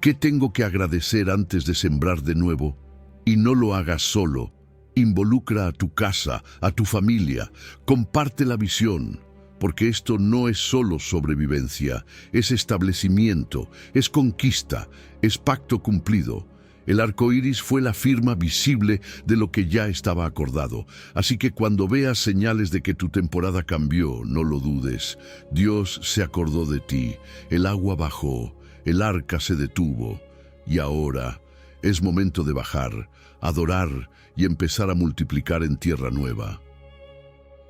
¿Qué tengo que agradecer antes de sembrar de nuevo? Y no lo hagas solo. Involucra a tu casa, a tu familia. Comparte la visión, porque esto no es solo sobrevivencia, es establecimiento, es conquista, es pacto cumplido. El arco iris fue la firma visible de lo que ya estaba acordado. Así que cuando veas señales de que tu temporada cambió, no lo dudes. Dios se acordó de ti, el agua bajó, el arca se detuvo. Y ahora es momento de bajar, adorar y empezar a multiplicar en tierra nueva.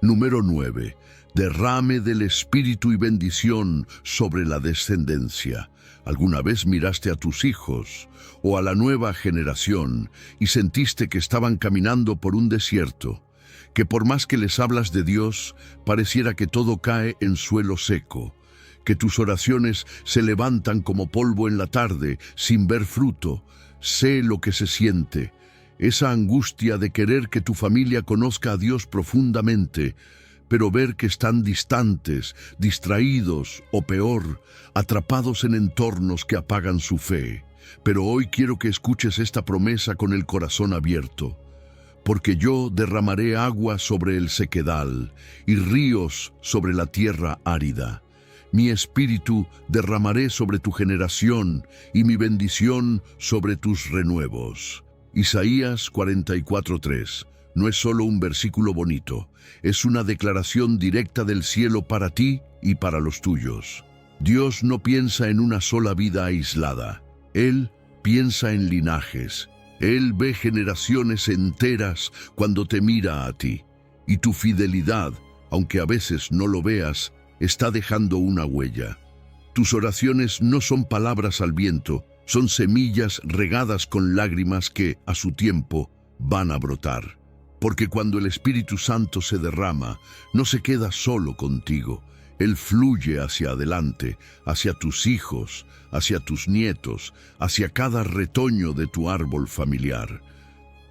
Número 9. derrame del Espíritu y bendición sobre la descendencia. ¿Alguna vez miraste a tus hijos o a la nueva generación y sentiste que estaban caminando por un desierto? Que por más que les hablas de Dios, pareciera que todo cae en suelo seco, que tus oraciones se levantan como polvo en la tarde sin ver fruto. Sé lo que se siente, esa angustia de querer que tu familia conozca a Dios profundamente, pero ver que están distantes, distraídos o peor, atrapados en entornos que apagan su fe. Pero hoy quiero que escuches esta promesa con el corazón abierto. Porque yo derramaré agua sobre el sequedal y ríos sobre la tierra árida. Mi espíritu derramaré sobre tu generación y mi bendición sobre tus renuevos. Isaías 44:3. No es solo un versículo bonito, es una declaración directa del cielo para ti y para los tuyos. Dios no piensa en una sola vida aislada. Él piensa en linajes. Él ve generaciones enteras cuando te mira a ti. Y tu fidelidad, aunque a veces no lo veas, está dejando una huella. Tus oraciones no son palabras al viento, son semillas regadas con lágrimas que, a su tiempo, van a brotar. Porque cuando el Espíritu Santo se derrama, no se queda solo contigo. Él fluye hacia adelante, hacia tus hijos, hacia tus nietos, hacia cada retoño de tu árbol familiar.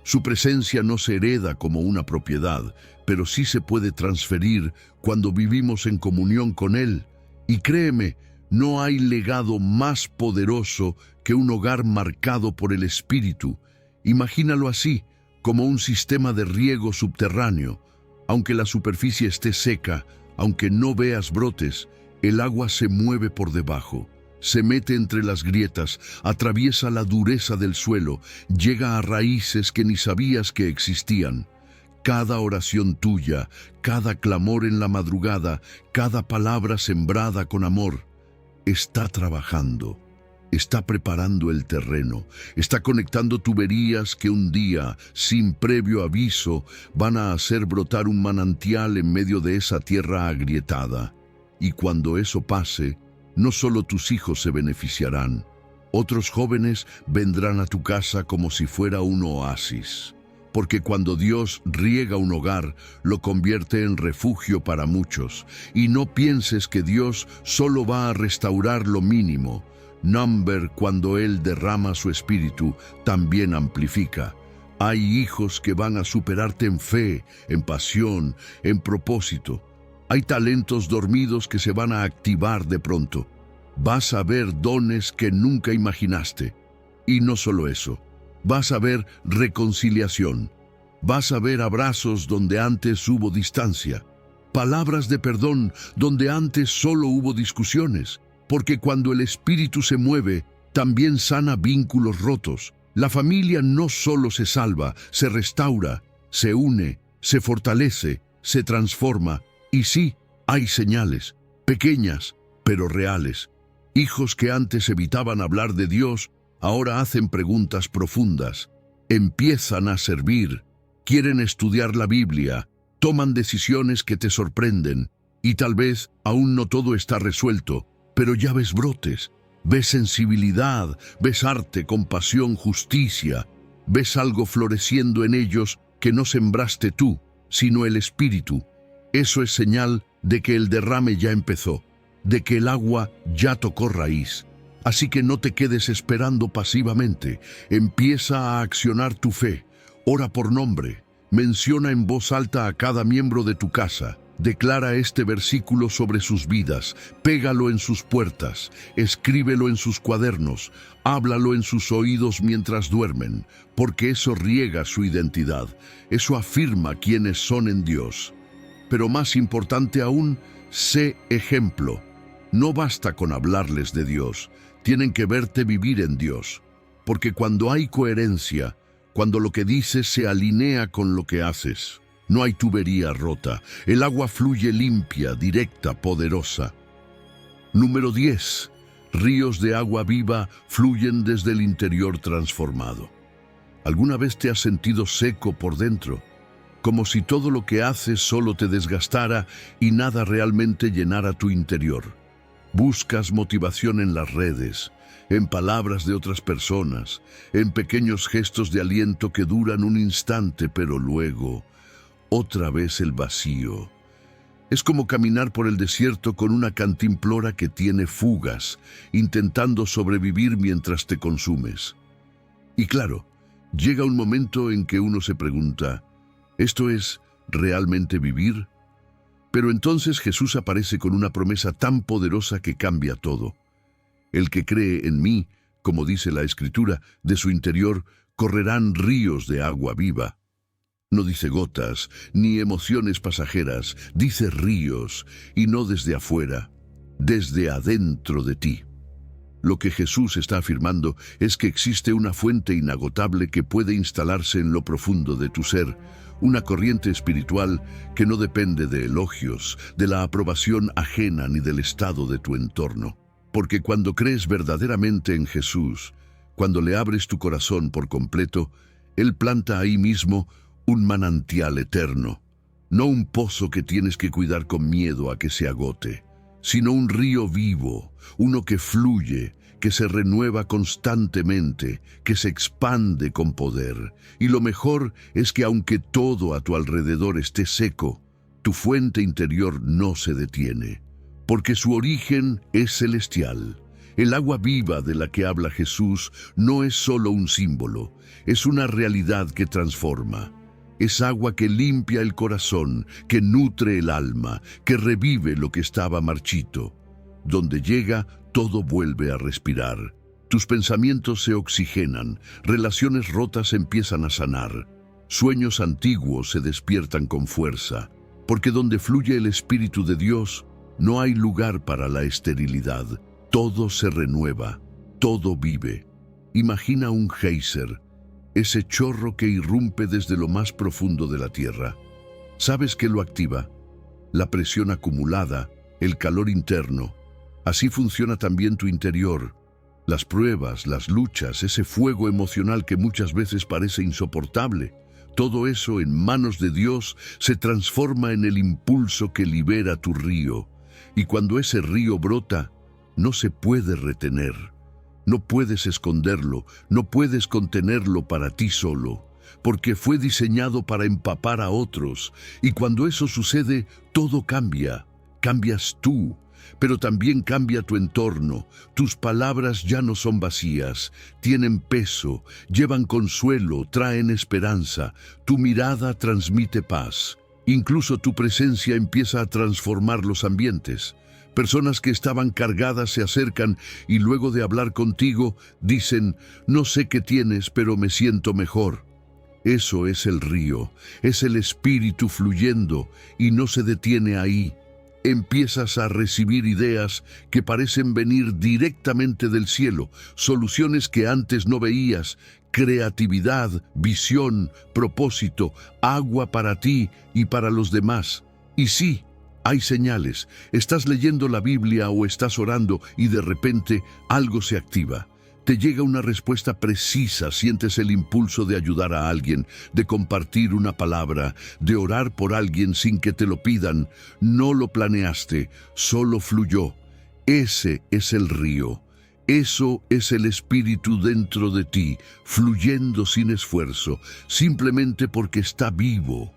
Su presencia no se hereda como una propiedad, pero sí se puede transferir cuando vivimos en comunión con Él. Y créeme, no hay legado más poderoso que un hogar marcado por el Espíritu. Imagínalo así, como un sistema de riego subterráneo. Aunque la superficie esté seca, aunque no veas brotes, el agua se mueve por debajo, se mete entre las grietas, atraviesa la dureza del suelo, llega a raíces que ni sabías que existían. Cada oración tuya, cada clamor en la madrugada, cada palabra sembrada con amor, está trabajando. Está preparando el terreno, está conectando tuberías que un día, sin previo aviso, van a hacer brotar un manantial en medio de esa tierra agrietada. Y cuando eso pase, no solo tus hijos se beneficiarán, otros jóvenes vendrán a tu casa como si fuera un oasis. Porque cuando Dios riega un hogar, lo convierte en refugio para muchos. Y no pienses que Dios solo va a restaurar lo mínimo. Cuando Él derrama su espíritu, también amplifica. Hay hijos que van a superarte en fe, en pasión, en propósito. Hay talentos dormidos que se van a activar de pronto. Vas a ver dones que nunca imaginaste. Y no solo eso, vas a ver reconciliación. Vas a ver abrazos donde antes hubo distancia. Palabras de perdón donde antes solo hubo discusiones. Porque cuando el Espíritu se mueve, también sana vínculos rotos. La familia no solo se salva, se restaura, se une, se fortalece, se transforma. Y sí, hay señales, pequeñas, pero reales. Hijos que antes evitaban hablar de Dios, ahora hacen preguntas profundas. Empiezan a servir, quieren estudiar la Biblia, toman decisiones que te sorprenden. Y tal vez aún no todo está resuelto, pero ya ves brotes, ves sensibilidad, ves arte, compasión, justicia, ves algo floreciendo en ellos que no sembraste tú, sino el Espíritu. Eso es señal de que el derrame ya empezó, de que el agua ya tocó raíz. Así que no te quedes esperando pasivamente, empieza a accionar tu fe, ora por nombre, menciona en voz alta a cada miembro de tu casa. Declara este versículo sobre sus vidas, pégalo en sus puertas, escríbelo en sus cuadernos, háblalo en sus oídos mientras duermen, porque eso riega su identidad, eso afirma quiénes son en Dios. Pero más importante aún, sé ejemplo. No basta con hablarles de Dios, tienen que verte vivir en Dios, porque cuando hay coherencia, cuando lo que dices se alinea con lo que haces, no hay tubería rota, el agua fluye limpia, directa, poderosa. Número 10. Ríos de agua viva fluyen desde el interior transformado. ¿Alguna vez te has sentido seco por dentro? como si todo lo que haces solo te desgastara y nada realmente llenara tu interior. Buscas motivación en las redes, en palabras de otras personas, en pequeños gestos de aliento que duran un instante, pero luego, otra vez el vacío. Es como caminar por el desierto con una cantimplora que tiene fugas, intentando sobrevivir mientras te consumes. Y claro, llega un momento en que uno se pregunta, ¿esto es realmente vivir? Pero entonces Jesús aparece con una promesa tan poderosa que cambia todo. El que cree en mí, como dice la Escritura, de su interior correrán ríos de agua viva. No dice gotas, ni emociones pasajeras, dice ríos, y no desde afuera, desde adentro de ti. Lo que Jesús está afirmando es que existe una fuente inagotable que puede instalarse en lo profundo de tu ser, una corriente espiritual que no depende de elogios, de la aprobación ajena ni del estado de tu entorno. Porque cuando crees verdaderamente en Jesús, cuando le abres tu corazón por completo, Él planta ahí mismo un manantial eterno, no un pozo que tienes que cuidar con miedo a que se agote, sino un río vivo, uno que fluye, que se renueva constantemente, que se expande con poder. Y lo mejor es que aunque todo a tu alrededor esté seco, tu fuente interior no se detiene, porque su origen es celestial. El agua viva de la que habla Jesús no es solo un símbolo, es una realidad que transforma. Es agua que limpia el corazón, que nutre el alma, que revive lo que estaba marchito. Donde llega, todo vuelve a respirar. Tus pensamientos se oxigenan, relaciones rotas empiezan a sanar, sueños antiguos se despiertan con fuerza, porque donde fluye el Espíritu de Dios, no hay lugar para la esterilidad. Todo se renueva, todo vive. Imagina un geyser, ese chorro que irrumpe desde lo más profundo de la tierra. ¿Sabes qué lo activa? La presión acumulada, el calor interno. Así funciona también tu interior. Las pruebas, las luchas, ese fuego emocional que muchas veces parece insoportable. Todo eso en manos de Dios se transforma en el impulso que libera tu río. Y cuando ese río brota, no se puede retener. No puedes esconderlo, no puedes contenerlo para ti solo, porque fue diseñado para empapar a otros. Y cuando eso sucede, todo cambia. Cambias tú, pero también cambia tu entorno. Tus palabras ya no son vacías, tienen peso, llevan consuelo, traen esperanza. Tu mirada transmite paz. Incluso tu presencia empieza a transformar los ambientes. Personas que estaban cargadas se acercan y luego de hablar contigo dicen, no sé qué tienes, pero me siento mejor. Eso es el río, es el Espíritu fluyendo y no se detiene ahí. Empiezas a recibir ideas que parecen venir directamente del cielo, soluciones que antes no veías, creatividad, visión, propósito, agua para ti y para los demás. Y sí, hay señales. Estás leyendo la Biblia o estás orando y de repente algo se activa. Te llega una respuesta precisa, sientes el impulso de ayudar a alguien, de compartir una palabra, de orar por alguien sin que te lo pidan. No lo planeaste, solo fluyó. Ese es el río. Eso es el Espíritu dentro de ti, fluyendo sin esfuerzo, simplemente porque está vivo.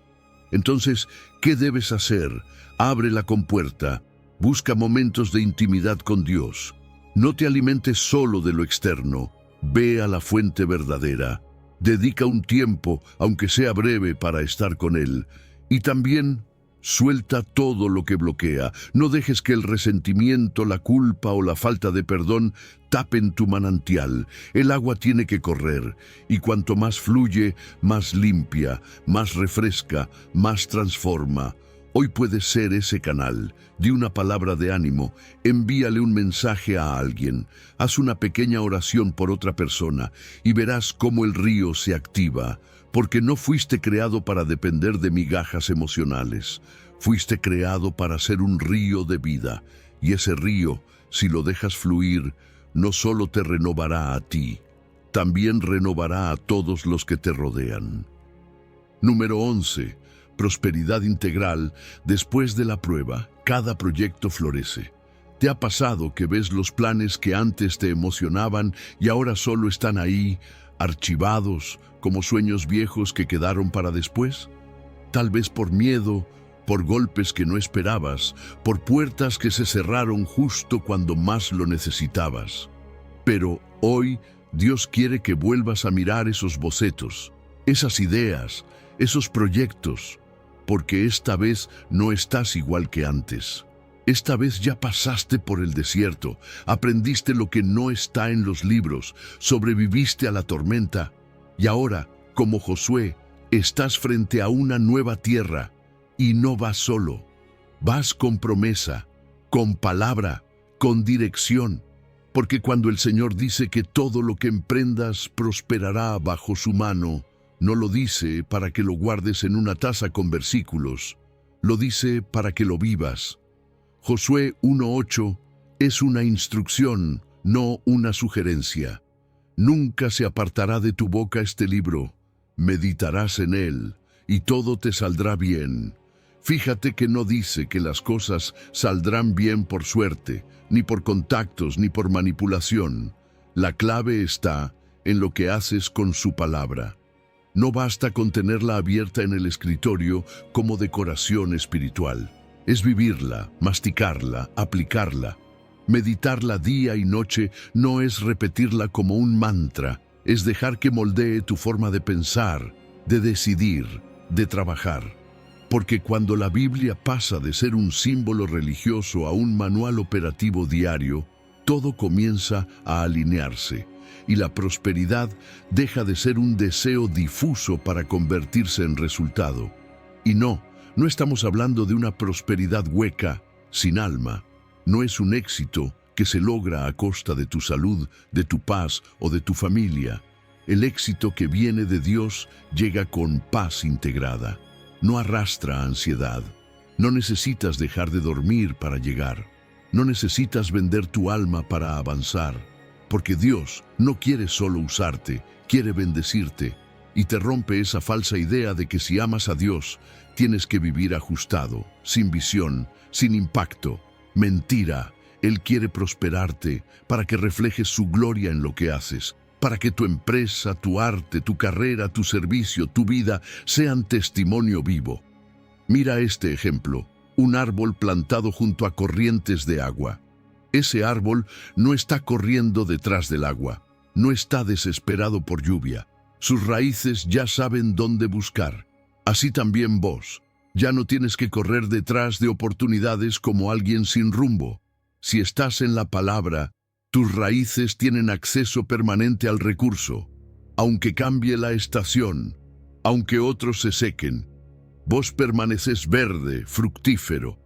Entonces, ¿qué debes hacer? Abre la compuerta, busca momentos de intimidad con Dios. No te alimentes solo de lo externo, ve a la fuente verdadera. Dedica un tiempo, aunque sea breve, para estar con Él. Y también suelta todo lo que bloquea. No dejes que el resentimiento, la culpa o la falta de perdón tapen tu manantial. El agua tiene que correr, y cuanto más fluye, más limpia, más refresca, más transforma. Hoy puedes ser ese canal. Di una palabra de ánimo, envíale un mensaje a alguien, haz una pequeña oración por otra persona y verás cómo el río se activa, porque no fuiste creado para depender de migajas emocionales. Fuiste creado para ser un río de vida, y ese río, si lo dejas fluir, no solo te renovará a ti, también renovará a todos los que te rodean. Número 11. prosperidad integral, después de la prueba, cada proyecto florece. ¿Te ha pasado que ves los planes que antes te emocionaban y ahora solo están ahí, archivados, como sueños viejos que quedaron para después? Tal vez por miedo, por golpes que no esperabas, por puertas que se cerraron justo cuando más lo necesitabas. Pero hoy Dios quiere que vuelvas a mirar esos bocetos, esas ideas, esos proyectos, porque esta vez no estás igual que antes. Esta vez ya pasaste por el desierto, aprendiste lo que no está en los libros, sobreviviste a la tormenta y ahora, como Josué, estás frente a una nueva tierra y no vas solo. Vas con promesa, con palabra, con dirección, porque cuando el Señor dice que todo lo que emprendas prosperará bajo su mano, no lo dice para que lo guardes en una taza con versículos, lo dice para que lo vivas. Josué 1:8 es una instrucción, no una sugerencia. Nunca se apartará de tu boca este libro. Meditarás en él, y todo te saldrá bien. Fíjate que no dice que las cosas saldrán bien por suerte, ni por contactos, ni por manipulación. La clave está en lo que haces con su palabra. No basta con tenerla abierta en el escritorio como decoración espiritual. Es vivirla, masticarla, aplicarla. Meditarla día y noche no es repetirla como un mantra, es dejar que moldee tu forma de pensar, de decidir, de trabajar. Porque cuando la Biblia pasa de ser un símbolo religioso a un manual operativo diario, todo comienza a alinearse y la prosperidad deja de ser un deseo difuso para convertirse en resultado. Y no estamos hablando de una prosperidad hueca, sin alma. No es un éxito que se logra a costa de tu salud, de tu paz o de tu familia. El éxito que viene de Dios llega con paz integrada. No arrastra ansiedad. No necesitas dejar de dormir para llegar. No necesitas vender tu alma para avanzar. Porque Dios no quiere solo usarte, quiere bendecirte. Y te rompe esa falsa idea de que si amas a Dios, tienes que vivir ajustado, sin visión, sin impacto. Mentira. Él quiere prosperarte para que reflejes su gloria en lo que haces, para que tu empresa, tu arte, tu carrera, tu servicio, tu vida sean testimonio vivo. Mira este ejemplo, un árbol plantado junto a corrientes de agua. Ese árbol no está corriendo detrás del agua, no está desesperado por lluvia. Sus raíces ya saben dónde buscar. Así también vos. Ya no tienes que correr detrás de oportunidades como alguien sin rumbo. Si estás en la palabra, tus raíces tienen acceso permanente al recurso. Aunque cambie la estación, aunque otros se sequen, vos permaneces verde, fructífero,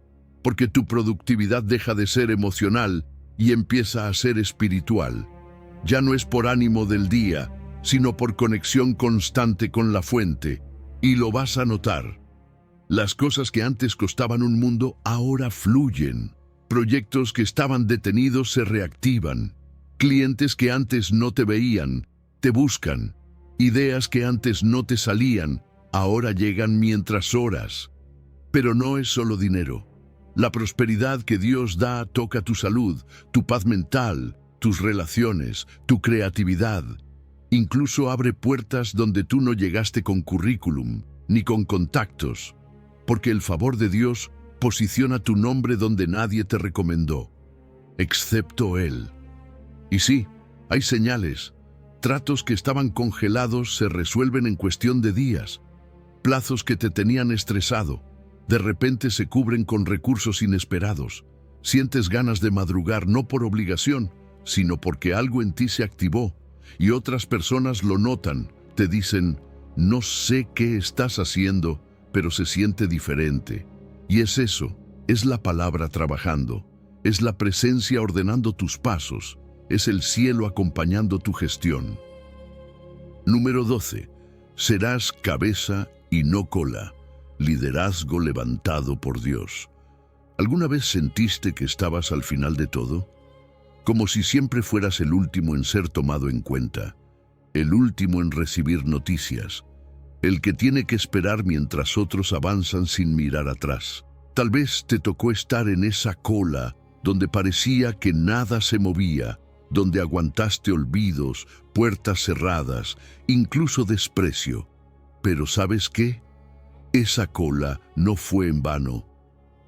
porque tu productividad deja de ser emocional y empieza a ser espiritual. Ya no es por ánimo del día, sino por conexión constante con la fuente, y lo vas a notar. Las cosas que antes costaban un mundo ahora fluyen. Proyectos que estaban detenidos se reactivan. Clientes que antes no te veían, te buscan. Ideas que antes no te salían, ahora llegan mientras oras. Pero no es solo dinero. La prosperidad que Dios da toca tu salud, tu paz mental, tus relaciones, tu creatividad. Incluso abre puertas donde tú no llegaste con currículum, ni con contactos, porque el favor de Dios posiciona tu nombre donde nadie te recomendó, excepto Él. Y sí, hay señales. Tratos que estaban congelados se resuelven en cuestión de días. Plazos que te tenían estresado, de repente se cubren con recursos inesperados. Sientes ganas de madrugar no por obligación, sino porque algo en ti se activó. Y otras personas lo notan, te dicen, no sé qué estás haciendo, pero se siente diferente. Y es eso, es la palabra trabajando, es la presencia ordenando tus pasos, es el cielo acompañando tu gestión. Número 12. Serás cabeza y no cola. Liderazgo levantado por Dios. ¿Alguna vez sentiste que estabas al final de todo? Como si siempre fueras el último en ser tomado en cuenta, el último en recibir noticias, el que tiene que esperar mientras otros avanzan sin mirar atrás. Tal vez te tocó estar en esa cola donde parecía que nada se movía, donde aguantaste olvidos, puertas cerradas, incluso desprecio. Pero ¿sabes qué? Esa cola no fue en vano.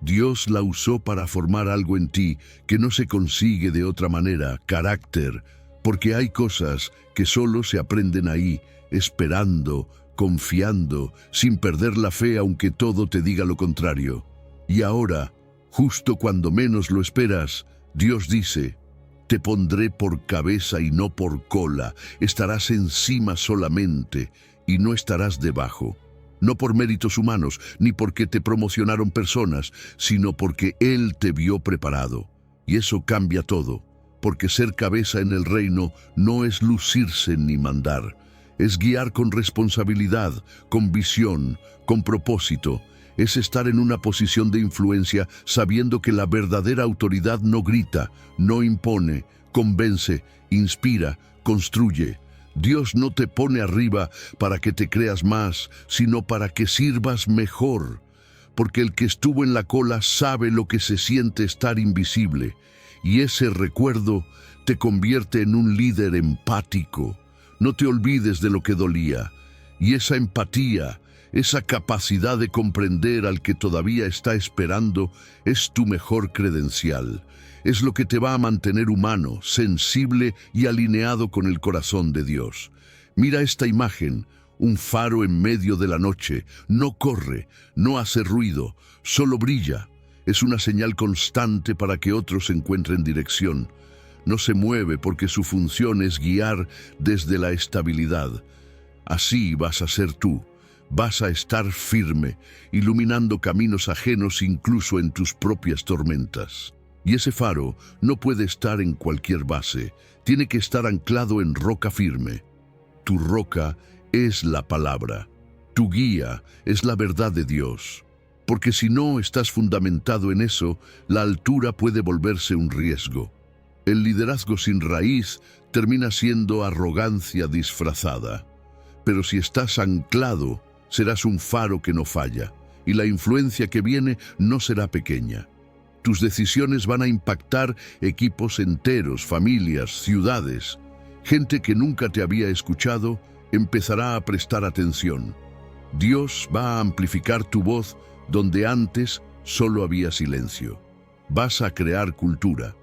Dios la usó para formar algo en ti que no se consigue de otra manera, carácter, porque hay cosas que solo se aprenden ahí, esperando, confiando, sin perder la fe aunque todo te diga lo contrario. Y ahora, justo cuando menos lo esperas, Dios dice: te pondré por cabeza y no por cola, estarás encima solamente y no estarás debajo. No por méritos humanos, ni porque te promocionaron personas, sino porque Él te vio preparado. Y eso cambia todo, porque ser cabeza en el reino no es lucirse ni mandar, es guiar con responsabilidad, con visión, con propósito. Es estar en una posición de influencia sabiendo que la verdadera autoridad no grita, no impone, convence, inspira, construye. Dios no te pone arriba para que te creas más, sino para que sirvas mejor. Porque el que estuvo en la cola sabe lo que se siente estar invisible, y ese recuerdo te convierte en un líder empático. No te olvides de lo que dolía, y esa empatía, esa capacidad de comprender al que todavía está esperando, es tu mejor credencial. Es lo que te va a mantener humano, sensible y alineado con el corazón de Dios. Mira esta imagen, un faro en medio de la noche. No corre, no hace ruido, solo brilla. Es una señal constante para que otros encuentren dirección. No se mueve porque su función es guiar desde la estabilidad. Así vas a ser tú. Vas a estar firme, iluminando caminos ajenos incluso en tus propias tormentas. Y ese faro no puede estar en cualquier base, tiene que estar anclado en roca firme. Tu roca es la palabra, tu guía es la verdad de Dios. Porque si no estás fundamentado en eso, la altura puede volverse un riesgo. El liderazgo sin raíz termina siendo arrogancia disfrazada. Pero si estás anclado, serás un faro que no falla, y la influencia que viene no será pequeña. Tus decisiones van a impactar equipos enteros, familias, ciudades. Gente que nunca te había escuchado empezará a prestar atención. Dios va a amplificar tu voz donde antes solo había silencio. Vas a crear cultura,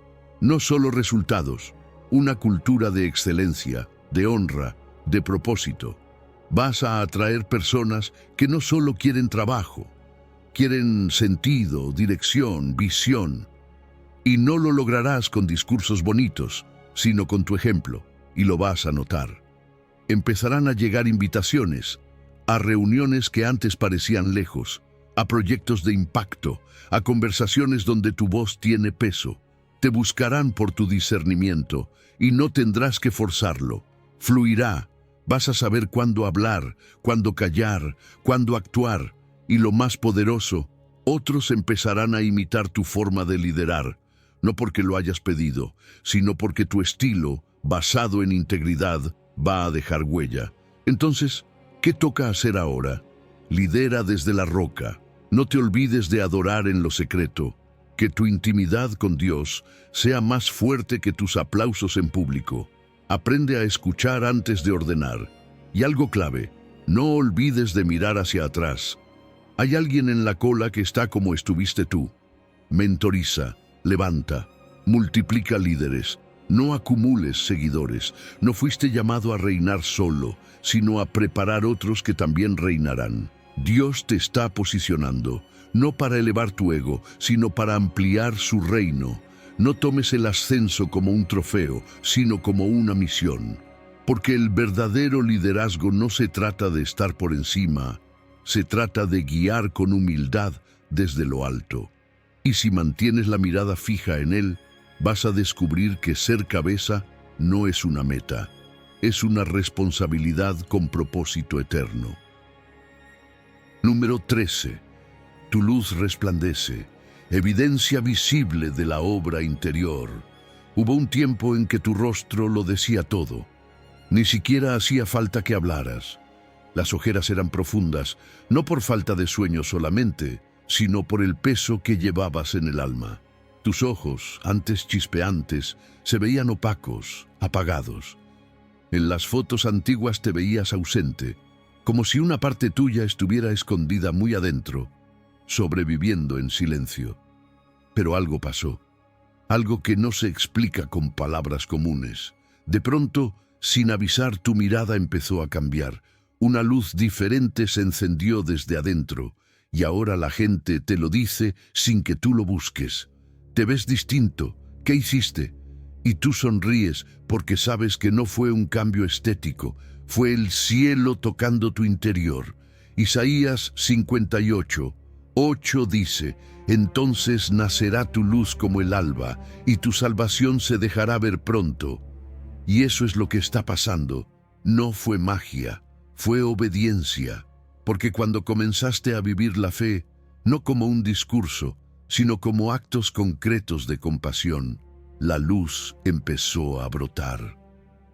no solo resultados, una cultura de excelencia, de honra, de propósito. Vas a atraer personas que no solo quieren trabajo, quieren sentido, dirección, visión. Y no lo lograrás con discursos bonitos, sino con tu ejemplo, y lo vas a notar. Empezarán a llegar invitaciones a reuniones que antes parecían lejos, a proyectos de impacto, a conversaciones donde tu voz tiene peso. Te buscarán por tu discernimiento y no tendrás que forzarlo. Fluirá. Vas a saber cuándo hablar, cuándo callar, cuándo actuar. Y lo más poderoso, otros empezarán a imitar tu forma de liderar, no porque lo hayas pedido, sino porque tu estilo, basado en integridad, va a dejar huella. Entonces, ¿qué toca hacer ahora? Lidera desde la roca. No te olvides de adorar en lo secreto. Que tu intimidad con Dios sea más fuerte que tus aplausos en público. Aprende a escuchar antes de ordenar. Y algo clave, no olvides de mirar hacia atrás. Hay alguien en la cola que está como estuviste tú. Mentoriza, levanta, multiplica líderes. No acumules seguidores. No fuiste llamado a reinar solo, sino a preparar otros que también reinarán. Dios te está posicionando, no para elevar tu ego, sino para ampliar su reino. No tomes el ascenso como un trofeo, sino como una misión. Porque el verdadero liderazgo no se trata de estar por encima, se trata de guiar con humildad desde lo alto. Y si mantienes la mirada fija en Él, vas a descubrir que ser cabeza no es una meta, es una responsabilidad con propósito eterno. Número 13. Tu luz resplandece, evidencia visible de la obra interior. Hubo un tiempo en que tu rostro lo decía todo. Ni siquiera hacía falta que hablaras. Las ojeras eran profundas, no por falta de sueño solamente, sino por el peso que llevabas en el alma. Tus ojos, antes chispeantes, se veían opacos, apagados. En las fotos antiguas te veías ausente, como si una parte tuya estuviera escondida muy adentro, sobreviviendo en silencio. Pero algo pasó, algo que no se explica con palabras comunes. De pronto, sin avisar, tu mirada empezó a cambiar. Una luz diferente se encendió desde adentro, y ahora la gente te lo dice sin que tú lo busques. Te ves distinto. ¿Qué hiciste? Y tú sonríes porque sabes que no fue un cambio estético, fue el cielo tocando tu interior. Isaías 58:8 dice: entonces nacerá tu luz como el alba, y tu salvación se dejará ver pronto. Y eso es lo que está pasando. No fue magia, fue obediencia, porque cuando comenzaste a vivir la fe, no como un discurso, sino como actos concretos de compasión, la luz empezó a brotar.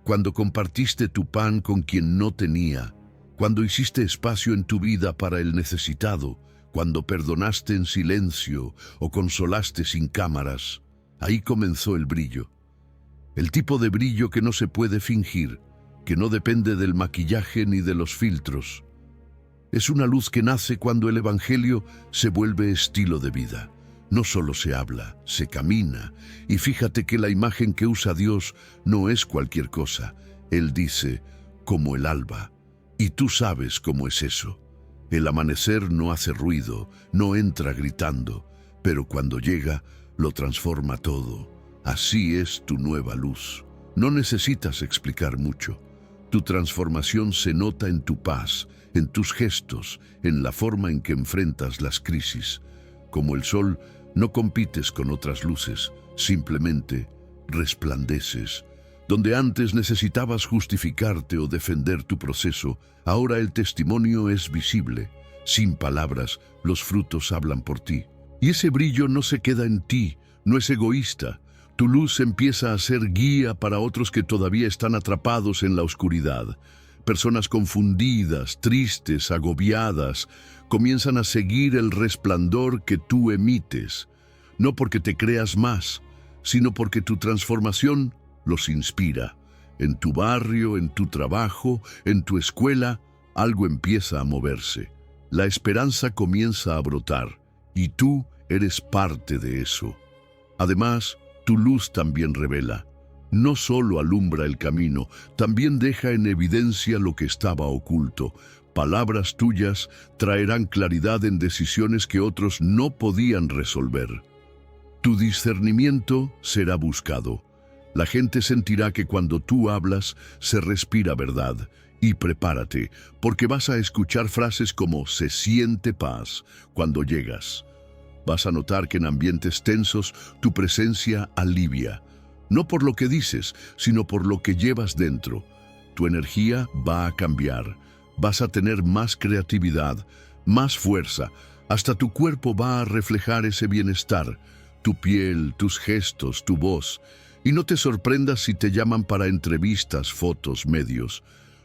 Cuando compartiste tu pan con quien no tenía, cuando hiciste espacio en tu vida para el necesitado, cuando perdonaste en silencio o consolaste sin cámaras, ahí comenzó el brillo. El tipo de brillo que no se puede fingir, que no depende del maquillaje ni de los filtros. Es una luz que nace cuando el Evangelio se vuelve estilo de vida. No solo se habla, se camina. Y fíjate que la imagen que usa Dios no es cualquier cosa. Él dice, como el alba. Y tú sabes cómo es eso. El amanecer no hace ruido, no entra gritando, pero cuando llega, lo transforma todo. Así es tu nueva luz. No necesitas explicar mucho. Tu transformación se nota en tu paz, en tus gestos, en la forma en que enfrentas las crisis. Como el sol, no compites con otras luces, simplemente resplandeces. Donde antes necesitabas justificarte o defender tu proceso, ahora el testimonio es visible. Sin palabras, los frutos hablan por ti. Y ese brillo no se queda en ti, no es egoísta. Tu luz empieza a ser guía para otros que todavía están atrapados en la oscuridad. Personas confundidas, tristes, agobiadas, comienzan a seguir el resplandor que tú emites. No porque te creas más, sino porque tu transformación los inspira. En tu barrio, en tu trabajo, en tu escuela, algo empieza a moverse. La esperanza comienza a brotar, y tú eres parte de eso. Además, tu luz también revela. No solo alumbra el camino, también deja en evidencia lo que estaba oculto. Palabras tuyas traerán claridad en decisiones que otros no podían resolver. Tu discernimiento será buscado. La gente sentirá que cuando tú hablas se respira verdad. Y prepárate, porque vas a escuchar frases como "se siente paz" cuando llegas. Vas a notar que en ambientes tensos tu presencia alivia. No por lo que dices, sino por lo que llevas dentro. Tu energía va a cambiar. Vas a tener más creatividad, más fuerza. Hasta tu cuerpo va a reflejar ese bienestar. Tu piel, tus gestos, tu voz. Y no te sorprendas si te llaman para entrevistas, fotos, medios.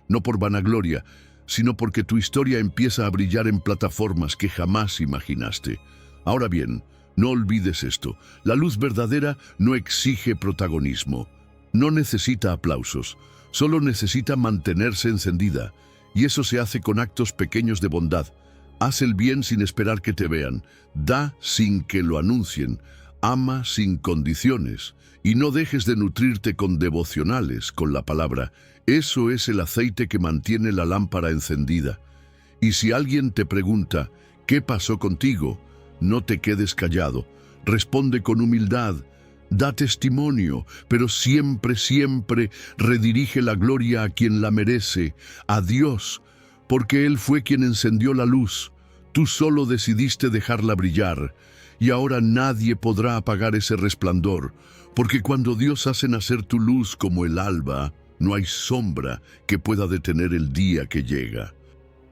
No por vanagloria, sino porque tu historia empieza a brillar en plataformas que jamás imaginaste. Ahora bien, no olvides esto. La luz verdadera no exige protagonismo. No necesita aplausos. Solo necesita mantenerse encendida. Y eso se hace con actos pequeños de bondad. Haz el bien sin esperar que te vean. Da sin que lo anuncien. Ama sin condiciones. Y no dejes de nutrirte con devocionales, con la palabra. Eso es el aceite que mantiene la lámpara encendida. Y si alguien te pregunta, ¿qué pasó contigo?, no te quedes callado. Responde con humildad. Da testimonio, pero siempre, siempre redirige la gloria a quien la merece, a Dios, porque Él fue quien encendió la luz. Tú solo decidiste dejarla brillar, y ahora nadie podrá apagar ese resplandor, porque cuando Dios hace nacer tu luz como el alba, no hay sombra que pueda detener el día que llega.